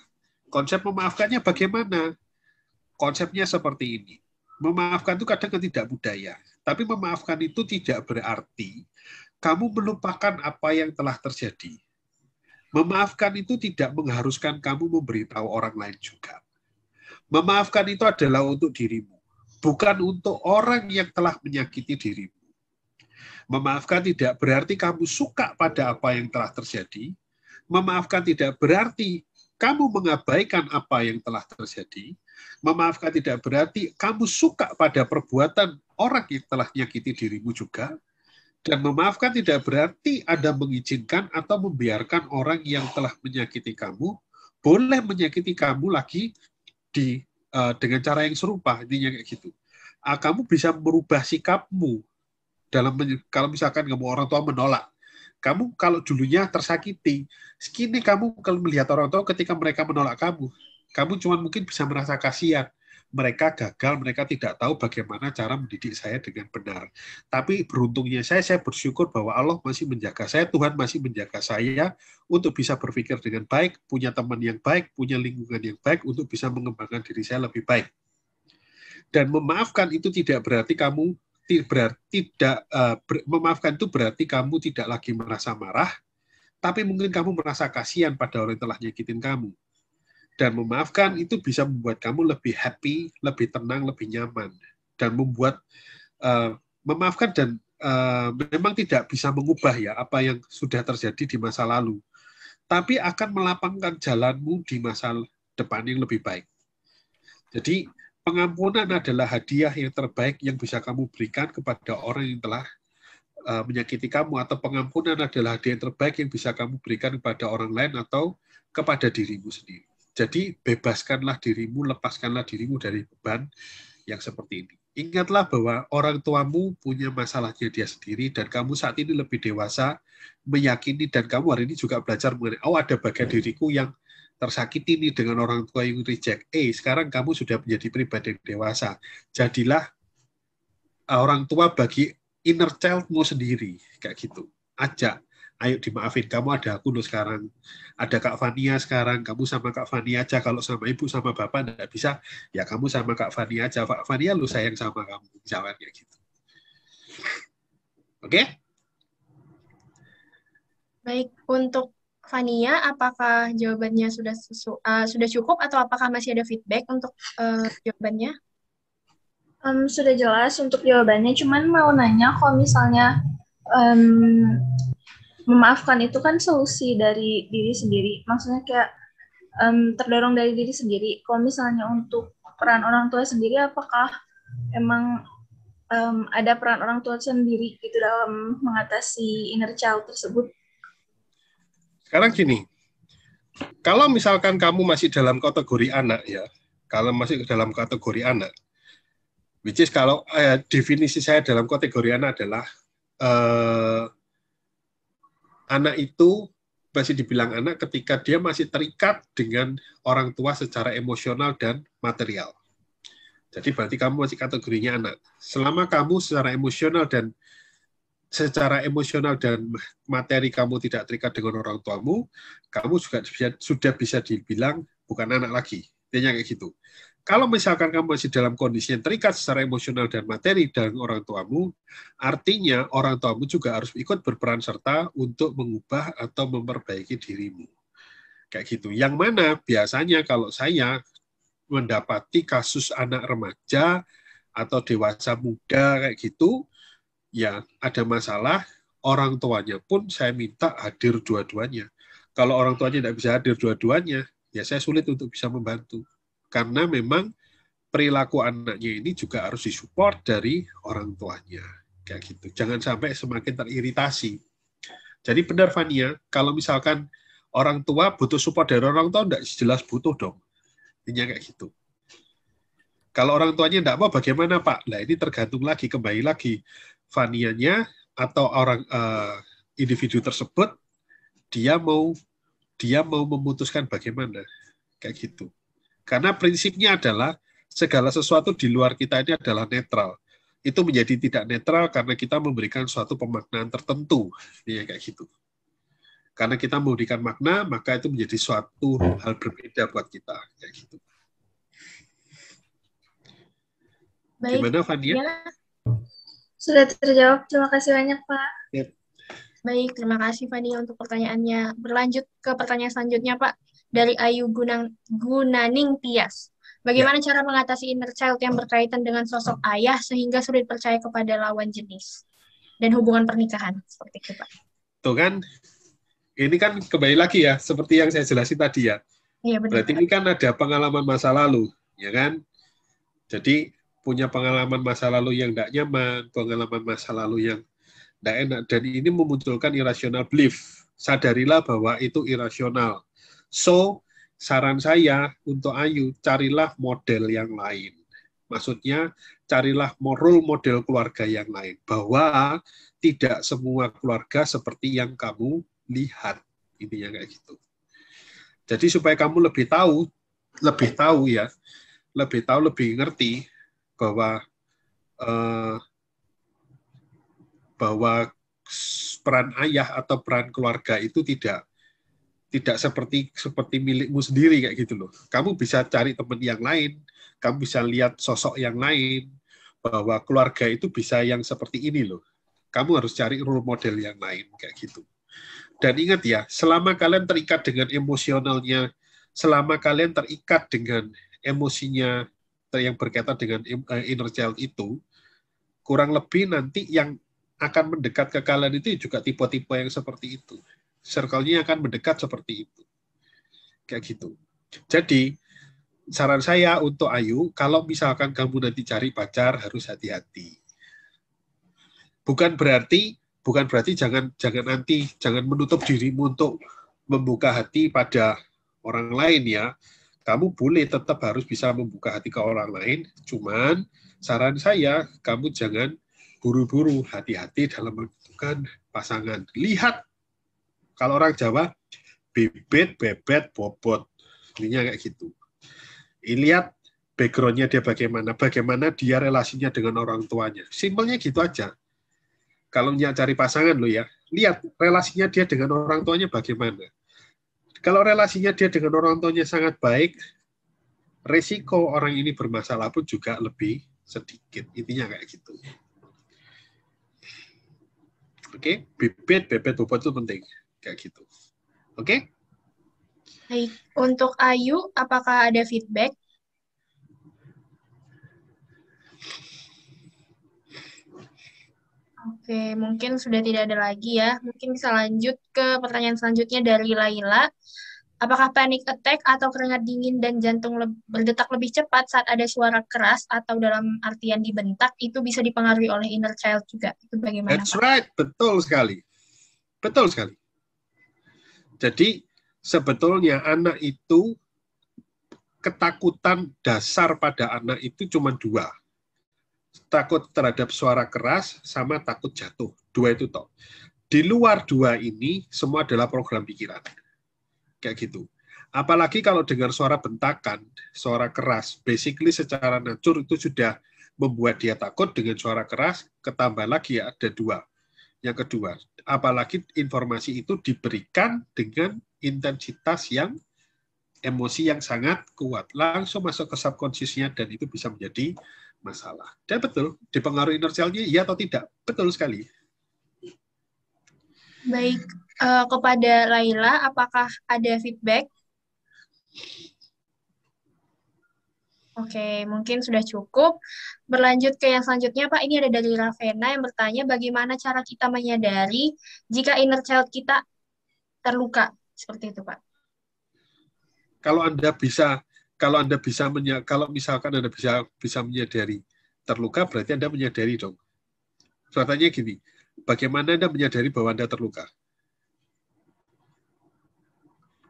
Speaker 2: konsep memaafkannya bagaimana? Konsepnya seperti ini. Memaafkan itu kadang tidak budaya, tapi memaafkan itu tidak berarti kamu melupakan apa yang telah terjadi. Memaafkan itu tidak mengharuskan kamu memberitahu orang lain juga. Memaafkan itu adalah untuk dirimu, bukan untuk orang yang telah menyakiti dirimu. Memaafkan tidak berarti kamu suka pada apa yang telah terjadi. Memaafkan tidak berarti kamu mengabaikan apa yang telah terjadi. Memaafkan tidak berarti kamu suka pada perbuatan orang yang telah menyakiti dirimu juga. Dan memaafkan tidak berarti Anda mengizinkan atau membiarkan orang yang telah menyakiti kamu boleh menyakiti kamu lagi dengan cara yang serupa, intinya kayak gitu. Kamu bisa merubah sikapmu kalau misalkan kamu orang tua menolak. Kamu kalau dulunya tersakiti, kini kamu kalau melihat orang tua ketika mereka menolak kamu cuma mungkin bisa merasa kasihan. Mereka gagal, mereka tidak tahu bagaimana cara mendidik saya dengan benar. Tapi beruntungnya saya bersyukur bahwa Allah masih menjaga saya, Tuhan masih menjaga saya untuk bisa berpikir dengan baik, punya teman yang baik, punya lingkungan yang baik untuk bisa mengembangkan diri saya lebih baik. Dan memaafkan itu tidak berarti kamu memaafkan itu berarti kamu tidak lagi merasa marah, tapi mungkin kamu merasa kasihan pada orang yang telah nyakitin kamu. Dan memaafkan itu bisa membuat kamu lebih happy, lebih tenang, lebih nyaman. Dan membuat memaafkan dan memang tidak bisa mengubah ya apa yang sudah terjadi di masa lalu. Tapi akan melapangkan jalanmu di masa depan yang lebih baik. Jadi pengampunan adalah hadiah yang terbaik yang bisa kamu berikan kepada orang yang telah menyakiti kamu, atau pengampunan adalah hadiah yang terbaik yang bisa kamu berikan kepada orang lain atau kepada dirimu sendiri. Jadi bebaskanlah dirimu, lepaskanlah dirimu dari beban yang seperti ini. Ingatlah bahwa orang tuamu punya masalahnya dia sendiri dan kamu saat ini lebih dewasa, meyakini, dan kamu hari ini juga belajar mengenai, ada bagian diriku yang tersakiti nih dengan orang tua yang reject. Sekarang kamu sudah menjadi pribadi yang dewasa. Jadilah orang tua bagi inner child-mu sendiri, kayak gitu. Ajak. Ayo dimaafin, kamu ada aku loh sekarang, ada Kak Fania sekarang, kamu sama Kak Fania aja, kalau sama ibu sama bapak enggak bisa, ya kamu sama Kak Fania aja, Kak Fania lu sayang sama kamu, jangan kayak gitu. Oke?
Speaker 1: Baik, untuk Fania, apakah jawabannya sudah cukup atau apakah masih ada feedback untuk jawabannya?
Speaker 8: Sudah jelas untuk jawabannya, cuman mau nanya kalau misalnya memaafkan itu kan solusi dari diri sendiri. Maksudnya kayak terdorong dari diri sendiri. Kalau misalnya untuk peran orang tua sendiri, apakah emang ada peran orang tua sendiri gitu dalam mengatasi inner child tersebut?
Speaker 2: Sekarang gini, kalau misalkan kamu masih dalam kategori anak ya, kalau masih dalam kategori anak, which is kalau definisi saya dalam kategori anak adalah anak itu masih dibilang anak ketika dia masih terikat dengan orang tua secara emosional dan material. Jadi berarti kamu masih kategorinya anak. Selama kamu secara emosional dan materi kamu tidak terikat dengan orang tuamu, kamu juga sudah bisa dibilang bukan anak lagi. Intinya kayak gitu. Kalau misalkan kamu masih dalam kondisi yang terikat secara emosional dan materi dengan orang tuamu, artinya orang tuamu juga harus ikut berperan serta untuk mengubah atau memperbaiki dirimu. Kayak gitu. Yang mana biasanya kalau saya mendapati kasus anak remaja atau dewasa muda kayak gitu, ya ada masalah, orang tuanya pun saya minta hadir dua-duanya. Kalau orang tuanya tidak bisa hadir dua-duanya, ya saya sulit untuk bisa membantu. Karena memang perilaku anaknya ini juga harus disupport dari orang tuanya. Kayak gitu. Jangan sampai semakin teriritasi. Jadi benar Fania, kalau misalkan orang tua butuh support dari orang tua, enggak jelas butuh dong. Intinya kayak gitu. Kalau orang tuanya enggak mau, bagaimana Pak? Nah ini tergantung lagi, kembali lagi. Fanianya atau individu tersebut dia mau memutuskan bagaimana, kayak gitu. Karena prinsipnya adalah segala sesuatu di luar kita ini adalah netral. Itu menjadi tidak netral karena kita memberikan suatu pemaknaan tertentu, ya kayak gitu. Karena kita memberikan makna, maka itu menjadi suatu hal berbeda buat kita, kayak gitu.
Speaker 1: Baik.
Speaker 2: Gimana, Fania?
Speaker 1: Ya.
Speaker 8: Sudah terjawab. Terima kasih banyak, Pak.
Speaker 2: Yep.
Speaker 1: Baik, terima kasih Fania untuk pertanyaannya. Berlanjut ke pertanyaan selanjutnya, Pak. Dari Ayu Gunaning Tias. Bagaimana cara mengatasi inner child yang berkaitan dengan sosok ayah sehingga sulit percaya kepada lawan jenis dan hubungan pernikahan? Seperti itu, Pak.
Speaker 2: Tuh kan, ini kan kembali lagi ya, seperti yang saya jelasin tadi ya.
Speaker 1: Iya, benar.
Speaker 2: Berarti ini kan ada pengalaman masa lalu, ya kan? Jadi punya pengalaman masa lalu yang tidak nyaman, pengalaman masa lalu yang tidak enak, dan ini memunculkan irrational belief. Sadarilah bahwa itu irasional. So, saran saya untuk Ayu, carilah model yang lain. Maksudnya, carilah role model keluarga yang lain. Bahwa tidak semua keluarga seperti yang kamu lihat. Intinya kayak gitu. Jadi supaya kamu lebih tahu ya, lebih ngerti bahwa peran ayah atau peran keluarga itu tidak seperti milikmu sendiri kayak gitu loh. Kamu bisa cari teman yang lain, kamu bisa lihat sosok yang lain, bahwa keluarga itu bisa yang seperti ini loh. Kamu harus cari role model yang lain kayak gitu. Dan ingat ya, selama kalian terikat dengan emosionalnya, selama kalian terikat dengan emosinya yang berkaitan dengan inner child itu, kurang lebih nanti yang akan mendekat ke kalian itu juga tipe-tipe yang seperti itu. Circle-nya akan mendekat seperti itu. Kayak gitu. Jadi, saran saya untuk Ayu, kalau misalkan kamu nanti cari pacar, harus hati-hati. Bukan berarti jangan menutup dirimu untuk membuka hati pada orang lain ya. Kamu boleh tetap harus bisa membuka hati ke orang lain, cuman saran saya kamu jangan buru-buru, hati-hati dalam menentukan pasangan. Lihat, kalau orang Jawa, bibit, bebet, bobot. Intinya kayak gitu. Lihat background-nya dia bagaimana dia relasinya dengan orang tuanya. Simpelnya gitu aja. Kalau cari pasangan lo ya, lihat relasinya dia dengan orang tuanya bagaimana. Kalau relasinya dia dengan orang tuanya sangat baik, resiko orang ini bermasalah pun juga lebih sedikit. Intinya kayak gitu. Oke, bibit, bebet, bobot itu penting. Kayak gitu. Oke?
Speaker 1: Baik, untuk Ayu, apakah ada feedback? Oke, mungkin sudah tidak ada lagi ya. Mungkin bisa lanjut ke pertanyaan selanjutnya dari Laila. Apakah panic attack atau keringat dingin dan jantung berdetak lebih cepat saat ada suara keras atau dalam artian dibentak itu bisa dipengaruhi oleh inner child juga? Itu bagaimana,
Speaker 2: That's
Speaker 1: Pak?
Speaker 2: right, betul sekali. Betul sekali. Jadi sebetulnya anak itu ketakutan dasar pada anak itu cuma dua. Takut terhadap suara keras sama takut jatuh. Dua itu toh. Di luar dua ini semua adalah program pikiran. Kayak gitu. Apalagi kalau dengar suara bentakan, suara keras, basically secara natur itu sudah membuat dia takut dengan suara keras, ketambah lagi ya ada dua. Yang kedua, apalagi informasi itu diberikan dengan intensitas yang emosi yang sangat kuat, langsung masuk ke subconsciousnya dan itu bisa menjadi masalah. Dan betul, dipengaruhi inner child-nya iya atau tidak? Betul sekali.
Speaker 1: Baik, kepada Laila, apakah ada feedback? Oke, mungkin sudah cukup. Berlanjut ke yang selanjutnya, Pak. Ini ada dari Ravena yang bertanya bagaimana cara kita menyadari jika inner child kita terluka. Seperti itu, Pak.
Speaker 2: Kalau misalkan Anda bisa menyadari terluka, berarti Anda menyadari dong. Pertanyaannya gini, bagaimana Anda menyadari bahwa Anda terluka?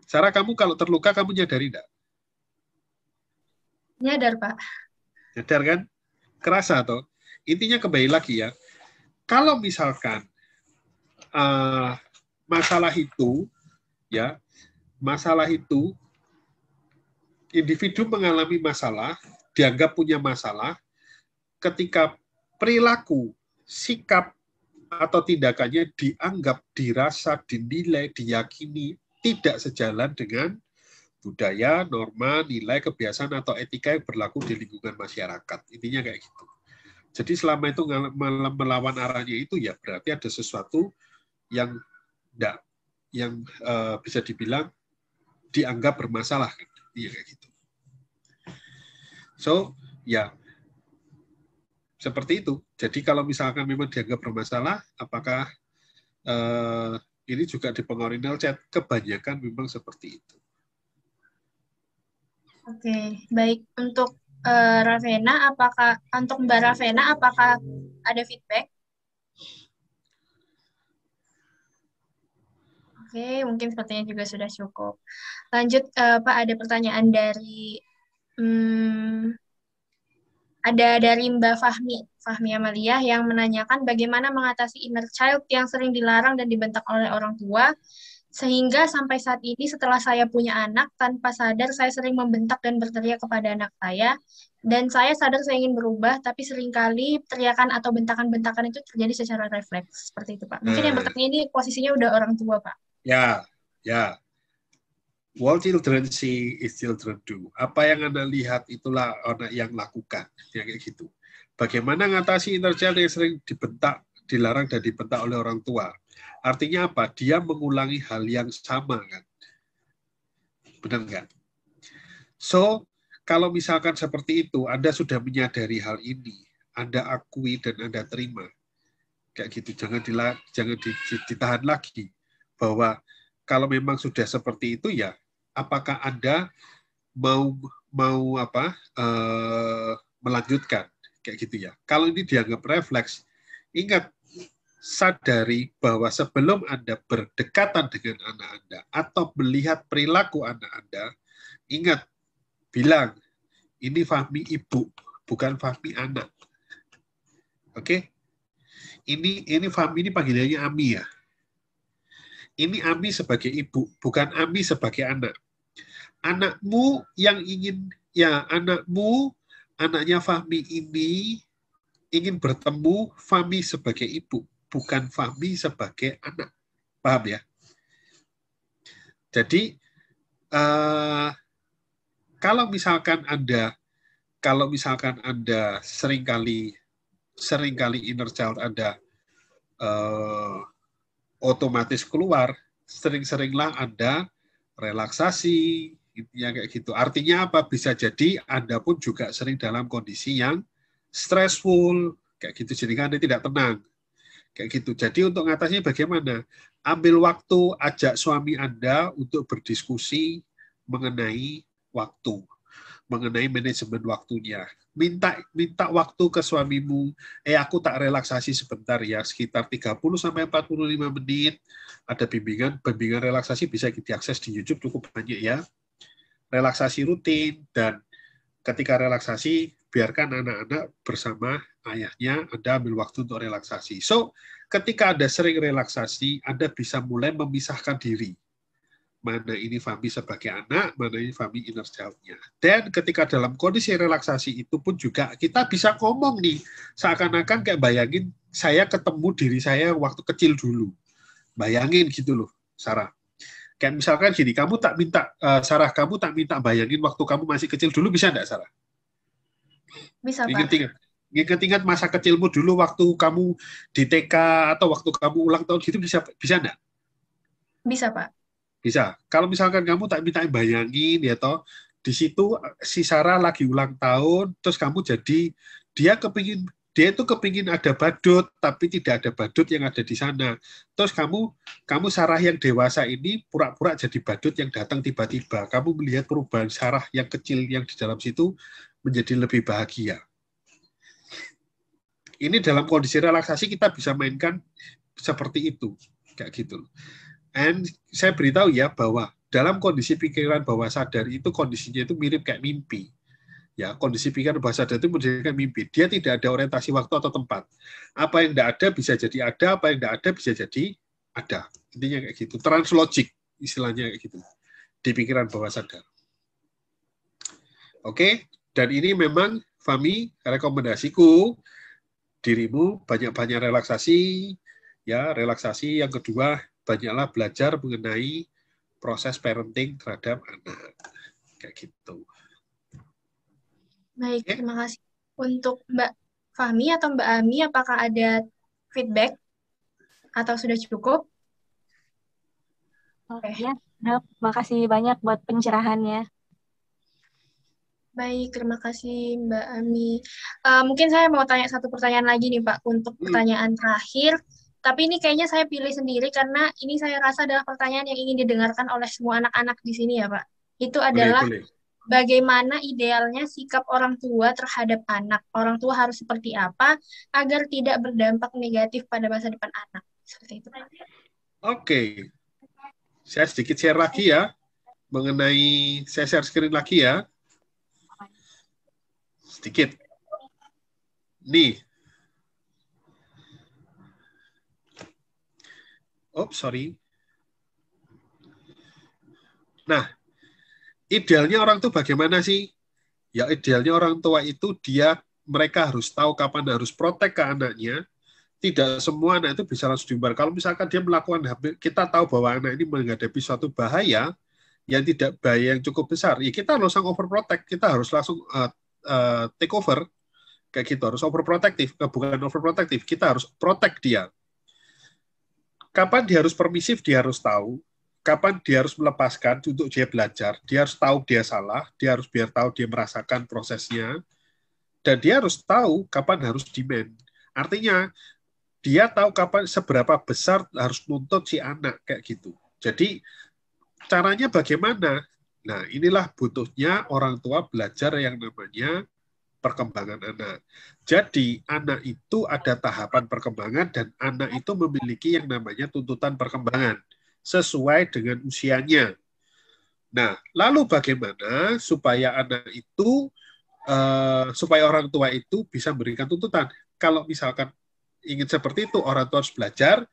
Speaker 2: Sarah, kamu kalau terluka, kamu nyadari enggak?
Speaker 1: Nyadar, Pak.
Speaker 2: Nyadar kan? Kerasa toh? Intinya kembali lagi ya, kalau misalkan masalah itu, ya, masalah itu individu mengalami masalah, dianggap punya masalah ketika perilaku, sikap atau tindakannya dianggap, dirasa, dinilai, diyakini tidak sejalan dengan budaya, norma, nilai, kebiasaan atau etika yang berlaku di lingkungan masyarakat. Intinya kayak gitu. Jadi selama itu melawan arahnya itu ya berarti ada sesuatu yang enggak, yang bisa dibilang dianggap bermasalah. Iya kayak gitu. So, ya seperti itu. Jadi kalau misalkan memang dianggap bermasalah, apakah ini juga dipengaruhi chat? Kebanyakan memang seperti itu.
Speaker 1: Oke, baik. Untuk Ravena, untuk Mbak Ravena, apakah ada feedback? Oke, mungkin sepertinya juga sudah cukup. Lanjut, Pak, ada pertanyaan dari Mbak Fahmi Amalia yang menanyakan bagaimana mengatasi inner child yang sering dilarang dan dibentak oleh orang tua, sehingga sampai saat ini setelah saya punya anak, tanpa sadar saya sering membentak dan berteriak kepada anak saya, dan saya sadar saya ingin berubah, tapi seringkali teriakan atau bentakan-bentakan itu terjadi secara refleks. Seperti itu, Pak. Mungkin yang bertanya ini posisinya udah orang tua, Pak.
Speaker 2: Ya. What children see is children do. Apa yang Anda lihat itulah anak yang lakukan. Ya, kayak gitu. Bagaimana mengatasi inner child yang sering dibentak, dilarang dan dibentak oleh orang tua? Artinya apa? Dia mengulangi hal yang sama, kan? Benar nggak? So, kalau misalkan seperti itu, Anda sudah menyadari hal ini, Anda akui dan Anda terima. Kayak gitu, jangan ditahan lagi. Bahwa kalau memang sudah seperti itu, ya, apakah Anda mau melanjutkan? Kayak gitu ya. Kalau ini dianggap refleks, ingat, sadari bahwa sebelum Anda berdekatan dengan anak Anda atau melihat perilaku anak Anda, ingat, bilang, ini Fahmi ibu, bukan Fahmi anak. Oke? Ini Fahmi ini panggilannya Ami ya. Ini Ami sebagai ibu, bukan Ami sebagai anak. Anakmu yang ingin, ya anaknya Fahmi ini ingin bertemu Fahmi sebagai ibu, bukan Fahmi sebagai anak. Paham ya? Jadi, kalau misalkan Anda seringkali inner child Anda otomatis keluar, sering-seringlah Anda relaksasi, intinya kayak gitu. Artinya apa? Bisa jadi Anda pun juga sering dalam kondisi yang stressful, kayak gitu. Jadi Anda tidak tenang. Kayak gitu. Jadi untuk mengatasinya bagaimana? Ambil waktu, ajak suami Anda untuk berdiskusi mengenai waktu, mengenai manajemen waktunya. Minta waktu ke suamimu, aku tak relaksasi sebentar ya, sekitar 30-45 menit. Ada bimbingan relaksasi bisa diakses di YouTube cukup banyak ya. Relaksasi rutin, dan ketika relaksasi, biarkan anak-anak bersama ayahnya, Anda ambil waktu untuk relaksasi. So, ketika Anda sering relaksasi, Anda bisa mulai memisahkan diri. Mana ini Fahmi sebagai anak, mana ini Fahmi inner child-nya. Dan ketika dalam kondisi relaksasi itu pun juga kita bisa ngomong nih, seakan-akan kayak bayangin saya ketemu diri saya waktu kecil dulu. Bayangin gitu loh, Sarah. Kayak misalkan gini, Sarah, kamu tak minta bayangin waktu kamu masih kecil dulu, bisa enggak, Sarah?
Speaker 1: Bisa, Pak.
Speaker 2: Ingat masa kecilmu dulu waktu kamu di TK atau waktu kamu ulang tahun gitu, bisa enggak? Bisa, Pak. Bisa. Kalau misalkan kamu tak minta bayangin ya toh, di situ si Sarah lagi ulang tahun, terus kamu jadi dia itu kepingin ada badut, tapi tidak ada badut yang ada di sana. Terus kamu Sarah yang dewasa ini pura-pura jadi badut yang datang tiba-tiba. Kamu melihat perubahan Sarah yang kecil yang di dalam situ menjadi lebih bahagia. Ini dalam kondisi relaksasi kita bisa mainkan seperti itu, kayak gitu. And saya beritahu ya bahwa dalam kondisi pikiran bawah sadar itu kondisinya itu mirip kayak mimpi. Ya, kondisi pikiran bawah sadar itu menjadikan mimpi. Dia tidak ada orientasi waktu atau tempat. Apa yang tidak ada bisa jadi ada, apa yang tidak ada bisa jadi ada. Intinya kayak gitu. Translogik istilahnya kayak gitu. Di pikiran bawah sadar. Oke, dan ini memang Fami, rekomendasiku, dirimu banyak-banyak relaksasi, ya relaksasi. Yang kedua, banyaklah belajar mengenai proses parenting terhadap anak. Kayak gitu.
Speaker 1: Baik,
Speaker 2: Oke.
Speaker 1: terima kasih. Untuk Mbak Fahmi atau Mbak Ami, apakah ada feedback atau sudah cukup? Oke.
Speaker 9: Ya, Dok, makasih banyak buat pencerahannya.
Speaker 1: Baik, terima kasih Mbak Ami. Mungkin saya mau tanya satu pertanyaan lagi nih Pak, untuk pertanyaan terakhir. Tapi ini kayaknya saya pilih sendiri karena ini saya rasa adalah pertanyaan yang ingin didengarkan oleh semua anak-anak di sini ya Pak. Itu adalah
Speaker 2: Boleh.
Speaker 1: bagaimana idealnya sikap orang tua terhadap anak. Orang tua harus seperti apa agar tidak berdampak negatif pada masa depan anak. Seperti itu Pak.
Speaker 2: Oke. Saya sedikit share lagi ya. Saya share screen lagi ya. Sedikit. Nih. Sorry. Nah, idealnya orang tua bagaimana sih? Ya, idealnya orang tua itu mereka harus tahu kapan harus protek ke anaknya. Tidak semua anak itu bisa langsung diumbar. Kalau misalkan dia melakukan, kita tahu bahwa anak ini menghadapi suatu bahaya yang tidak bahaya yang cukup besar, ya kita harus langsung overprotect. Kita harus langsung take over. Kayak gitu, harus overprotective. Bukan overprotective, kita harus protect dia. Kapan dia harus permisif, dia harus tahu. Kapan dia harus melepaskan untuk dia belajar. Dia harus tahu dia salah, dia harus biar tahu dia merasakan prosesnya, dan dia harus tahu kapan harus demand. Artinya, dia tahu kapan seberapa besar harus nuntut si anak, kayak gitu. Jadi, caranya bagaimana? Nah, inilah butuhnya orang tua belajar yang namanya perkembangan anak. Jadi, anak itu ada tahapan perkembangan dan anak itu memiliki yang namanya tuntutan perkembangan sesuai dengan usianya. Nah, lalu bagaimana supaya anak itu, supaya orang tua itu bisa memberikan tuntutan? Kalau misalkan ingin seperti itu, orang tua harus belajar,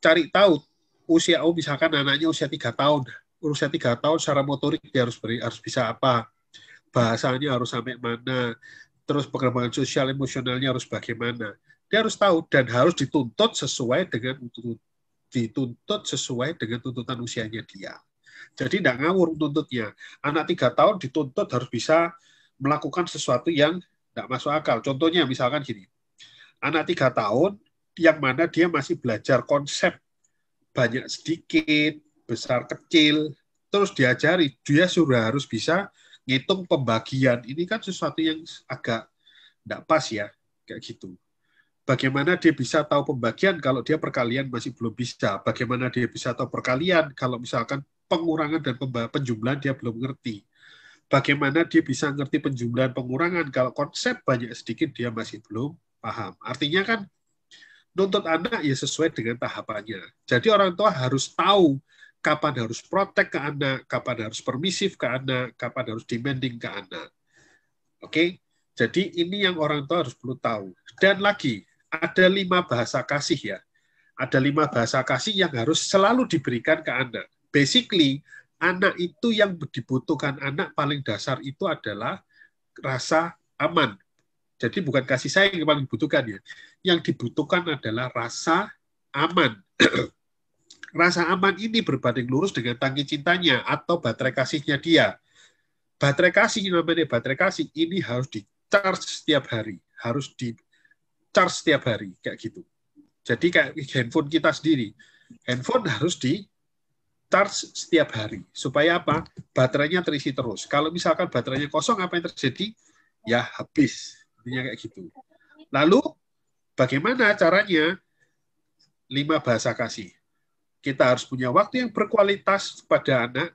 Speaker 2: cari tahu usia, misalkan anaknya usia 3 tahun. Usia 3 tahun secara motorik dia harus bisa apa? Bahasanya harus sampai mana, terus perkembangan sosial emosionalnya harus bagaimana. Dia harus tahu dan harus dituntut sesuai dengan tuntutan usianya dia. Jadi tidak ngawur tuntutnya. Anak 3 tahun dituntut harus bisa melakukan sesuatu yang tidak masuk akal. Contohnya misalkan gini, anak 3 tahun yang mana dia masih belajar konsep banyak sedikit, besar kecil, terus diajari, dia sudah harus bisa ngitung pembagian. Ini kan sesuatu yang agak tidak pas ya, kayak gitu. Bagaimana dia bisa tahu pembagian kalau dia perkalian masih belum bisa? Bagaimana dia bisa tahu perkalian kalau misalkan pengurangan dan penjumlahan dia belum ngerti? Bagaimana dia bisa ngerti penjumlahan pengurangan kalau konsep banyak sedikit dia masih belum paham? Artinya kan nuntut anak ya sesuai dengan tahapannya. Jadi orang tua harus tahu kapan harus protek ke anak, kapan harus permisif ke anak, kapan harus demanding ke anak. Oke? Jadi ini yang orang tua harus perlu tahu. Dan lagi, ada 5 bahasa kasih ya. Ada 5 bahasa kasih yang harus selalu diberikan ke anak. Basically, anak itu yang dibutuhkan anak paling dasar itu adalah rasa aman. Jadi bukan kasih sayang yang paling dibutuhkan ya. Yang dibutuhkan adalah rasa aman. Rasa aman ini berbanding lurus dengan tangki cintanya atau baterai kasihnya dia. Baterai kasih, namanya baterai kasih, ini harus di-charge setiap hari. Harus di-charge setiap hari, kayak gitu. Jadi kayak handphone kita sendiri. Handphone harus di-charge setiap hari. Supaya apa? Baterainya terisi terus. Kalau misalkan baterainya kosong, apa yang terjadi? Ya habis. Intinya kayak gitu. Lalu, bagaimana caranya? 5 bahasa kasih. Kita harus punya waktu yang berkualitas pada anak,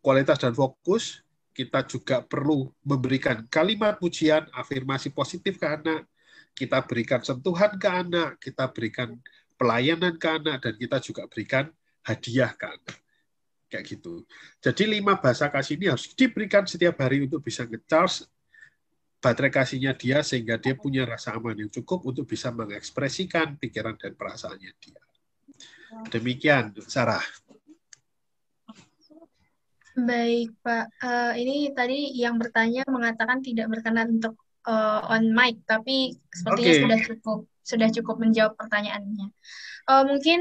Speaker 2: kualitas dan fokus. Kita juga perlu memberikan kalimat pujian, afirmasi positif ke anak. Kita berikan sentuhan ke anak, kita berikan pelayanan ke anak, dan kita juga berikan hadiah ke anak. Kayak gitu. Jadi 5 bahasa kasih ini harus diberikan setiap hari untuk bisa nge-charge baterai kasihnya dia, sehingga dia punya rasa aman yang cukup untuk bisa mengekspresikan pikiran dan perasaannya dia. Demikian, Sarah.
Speaker 1: Baik, Pak. Ini tadi yang bertanya mengatakan tidak berkenan untuk on mic, tapi sepertinya sudah cukup menjawab pertanyaannya. Mungkin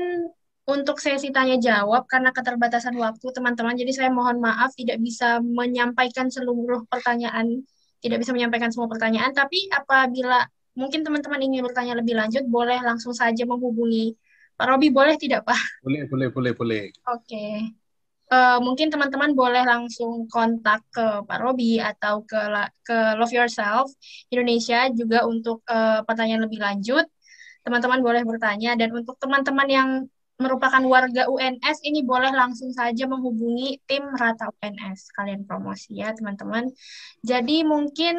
Speaker 1: untuk sesi tanya jawab karena keterbatasan waktu teman-teman, jadi saya mohon maaf tidak bisa menyampaikan seluruh pertanyaan, tidak bisa menyampaikan semua pertanyaan, tapi apabila mungkin teman-teman ingin bertanya lebih lanjut, boleh langsung saja menghubungi Pak Robi, boleh tidak, Pak?
Speaker 2: Boleh.
Speaker 1: Oke. Mungkin teman-teman boleh langsung kontak ke Pak Robi atau ke Love Yourself Indonesia juga untuk pertanyaan lebih lanjut. Teman-teman boleh bertanya, dan untuk teman-teman yang merupakan warga UNS ini boleh langsung saja menghubungi tim Rata UNS. Kalian promosi ya teman-teman. Jadi mungkin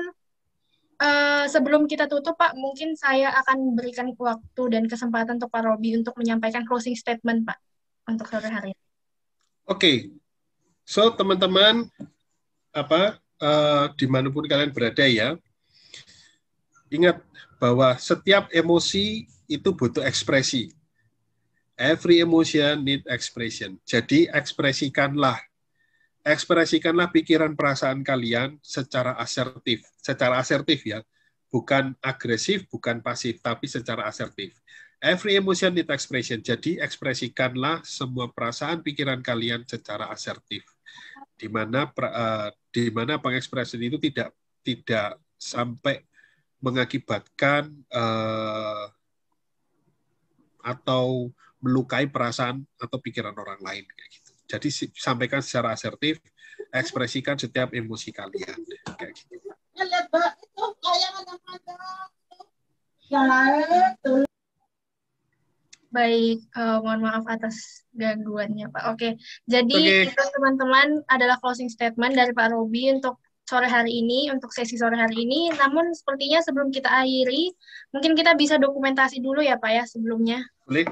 Speaker 1: sebelum kita tutup Pak, mungkin saya akan berikan waktu dan kesempatan untuk Pak Robi untuk menyampaikan closing statement Pak untuk sore hari ini.
Speaker 2: Oke, so teman-teman, dimanapun kalian berada ya, ingat bahwa setiap emosi itu butuh ekspresi. Every emotion need expression. Jadi ekspresikanlah pikiran perasaan kalian secara asertif ya, bukan agresif, bukan pasif, tapi secara asertif. Every emotion need expression. Jadi ekspresikanlah semua perasaan pikiran kalian secara asertif. Di mana pengekspresian itu tidak sampai mengakibatkan atau melukai perasaan atau pikiran orang lain kayak gitu. Jadi sampaikan secara asertif, ekspresikan setiap emosi kalian kayak gitu.
Speaker 1: Baik, mohon maaf atas gangguannya, Pak. Oke, jadi itu teman-teman adalah closing statement dari Pak Robi untuk sore hari ini, untuk sesi sore hari ini. Namun sepertinya sebelum kita akhiri, mungkin kita bisa dokumentasi dulu ya, Pak ya, sebelumnya.
Speaker 2: Boleh.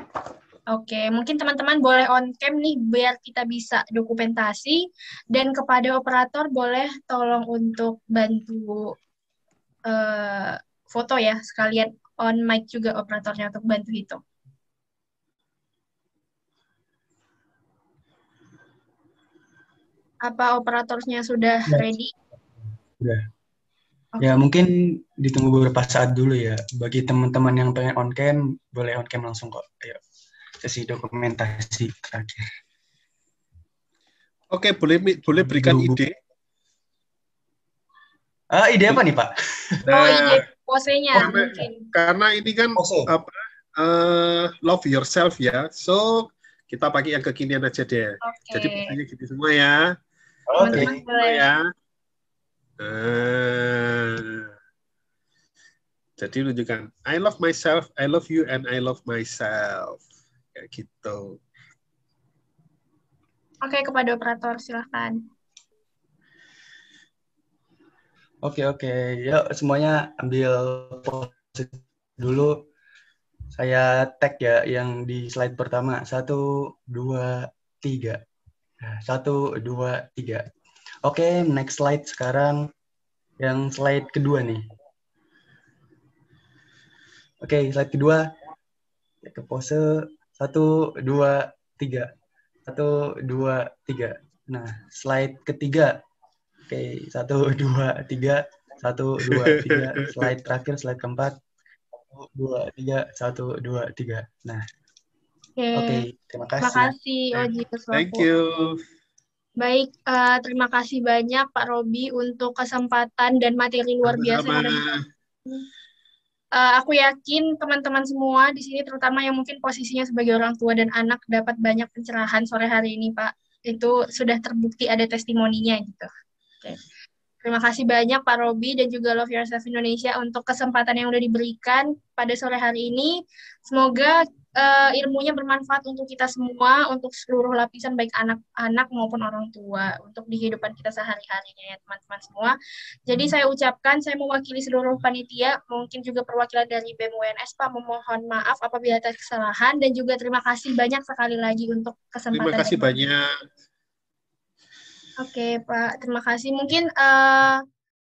Speaker 1: Oke, mungkin teman-teman boleh on cam nih, biar kita bisa dokumentasi. Dan kepada operator boleh tolong untuk bantu foto ya, sekalian on mic juga operatornya untuk bantu hitung. Apa operatornya sudah ready?
Speaker 4: Sudah. Okay. Ya, mungkin ditunggu beberapa saat dulu ya. Bagi teman-teman yang pengen on cam, boleh on cam langsung kok. Ayo, sesi dokumentasi terakhir.
Speaker 2: Oke, boleh berikan ide.
Speaker 4: Ide apa nih, Pak?
Speaker 1: Ide posenya mungkin.
Speaker 2: Karena ini kan love yourself ya. So, kita pakai yang kekinian aja deh. Okay. Jadi posenya gitu semua ya.
Speaker 4: Oke.
Speaker 2: Ya. Jadi menunjukkan I love myself, I love you, and I love myself. Kayak gitu.
Speaker 1: Oke, kepada operator silahkan.
Speaker 4: Oke. Yuk semuanya ambil pose dulu. Saya tag ya yang di slide pertama. 1, 2, 3. 1, 2, 3. Oke, next slide sekarang. Yang slide kedua nih. Oke, slide kedua. Ke pose 1, 2, 3. 1, 2, 3. Nah, slide ketiga. Oke, 1, 2, 3. 1, 2, 3. Slide terakhir, slide keempat. 1, 2, 3. 1, 2, 3. Nah. Oke, terima kasih.
Speaker 1: Terima kasih, Oji.
Speaker 2: Thank you.
Speaker 1: Baik, terima kasih banyak Pak Robi untuk kesempatan dan materi luar biasa. Aku yakin teman-teman semua di sini, terutama yang mungkin posisinya sebagai orang tua dan anak, dapat banyak pencerahan sore hari ini, Pak. Itu sudah terbukti ada testimoninya gitu. Oke. Terima kasih banyak Pak Robi dan juga Love Yourself Indonesia untuk kesempatan yang sudah diberikan pada sore hari ini. Semoga ilmunya bermanfaat untuk kita semua, untuk seluruh lapisan baik anak-anak maupun orang tua, untuk di kehidupan kita sehari-harinya ya teman-teman semua. Jadi saya ucapkan, saya mewakili seluruh panitia, mungkin juga perwakilan dari BEM UNS, Pak, memohon maaf apabila ada kesalahan, dan juga terima kasih banyak sekali lagi untuk kesempatan.
Speaker 2: Terima kasih banyak.
Speaker 1: Oke, Pak, terima kasih. Mungkin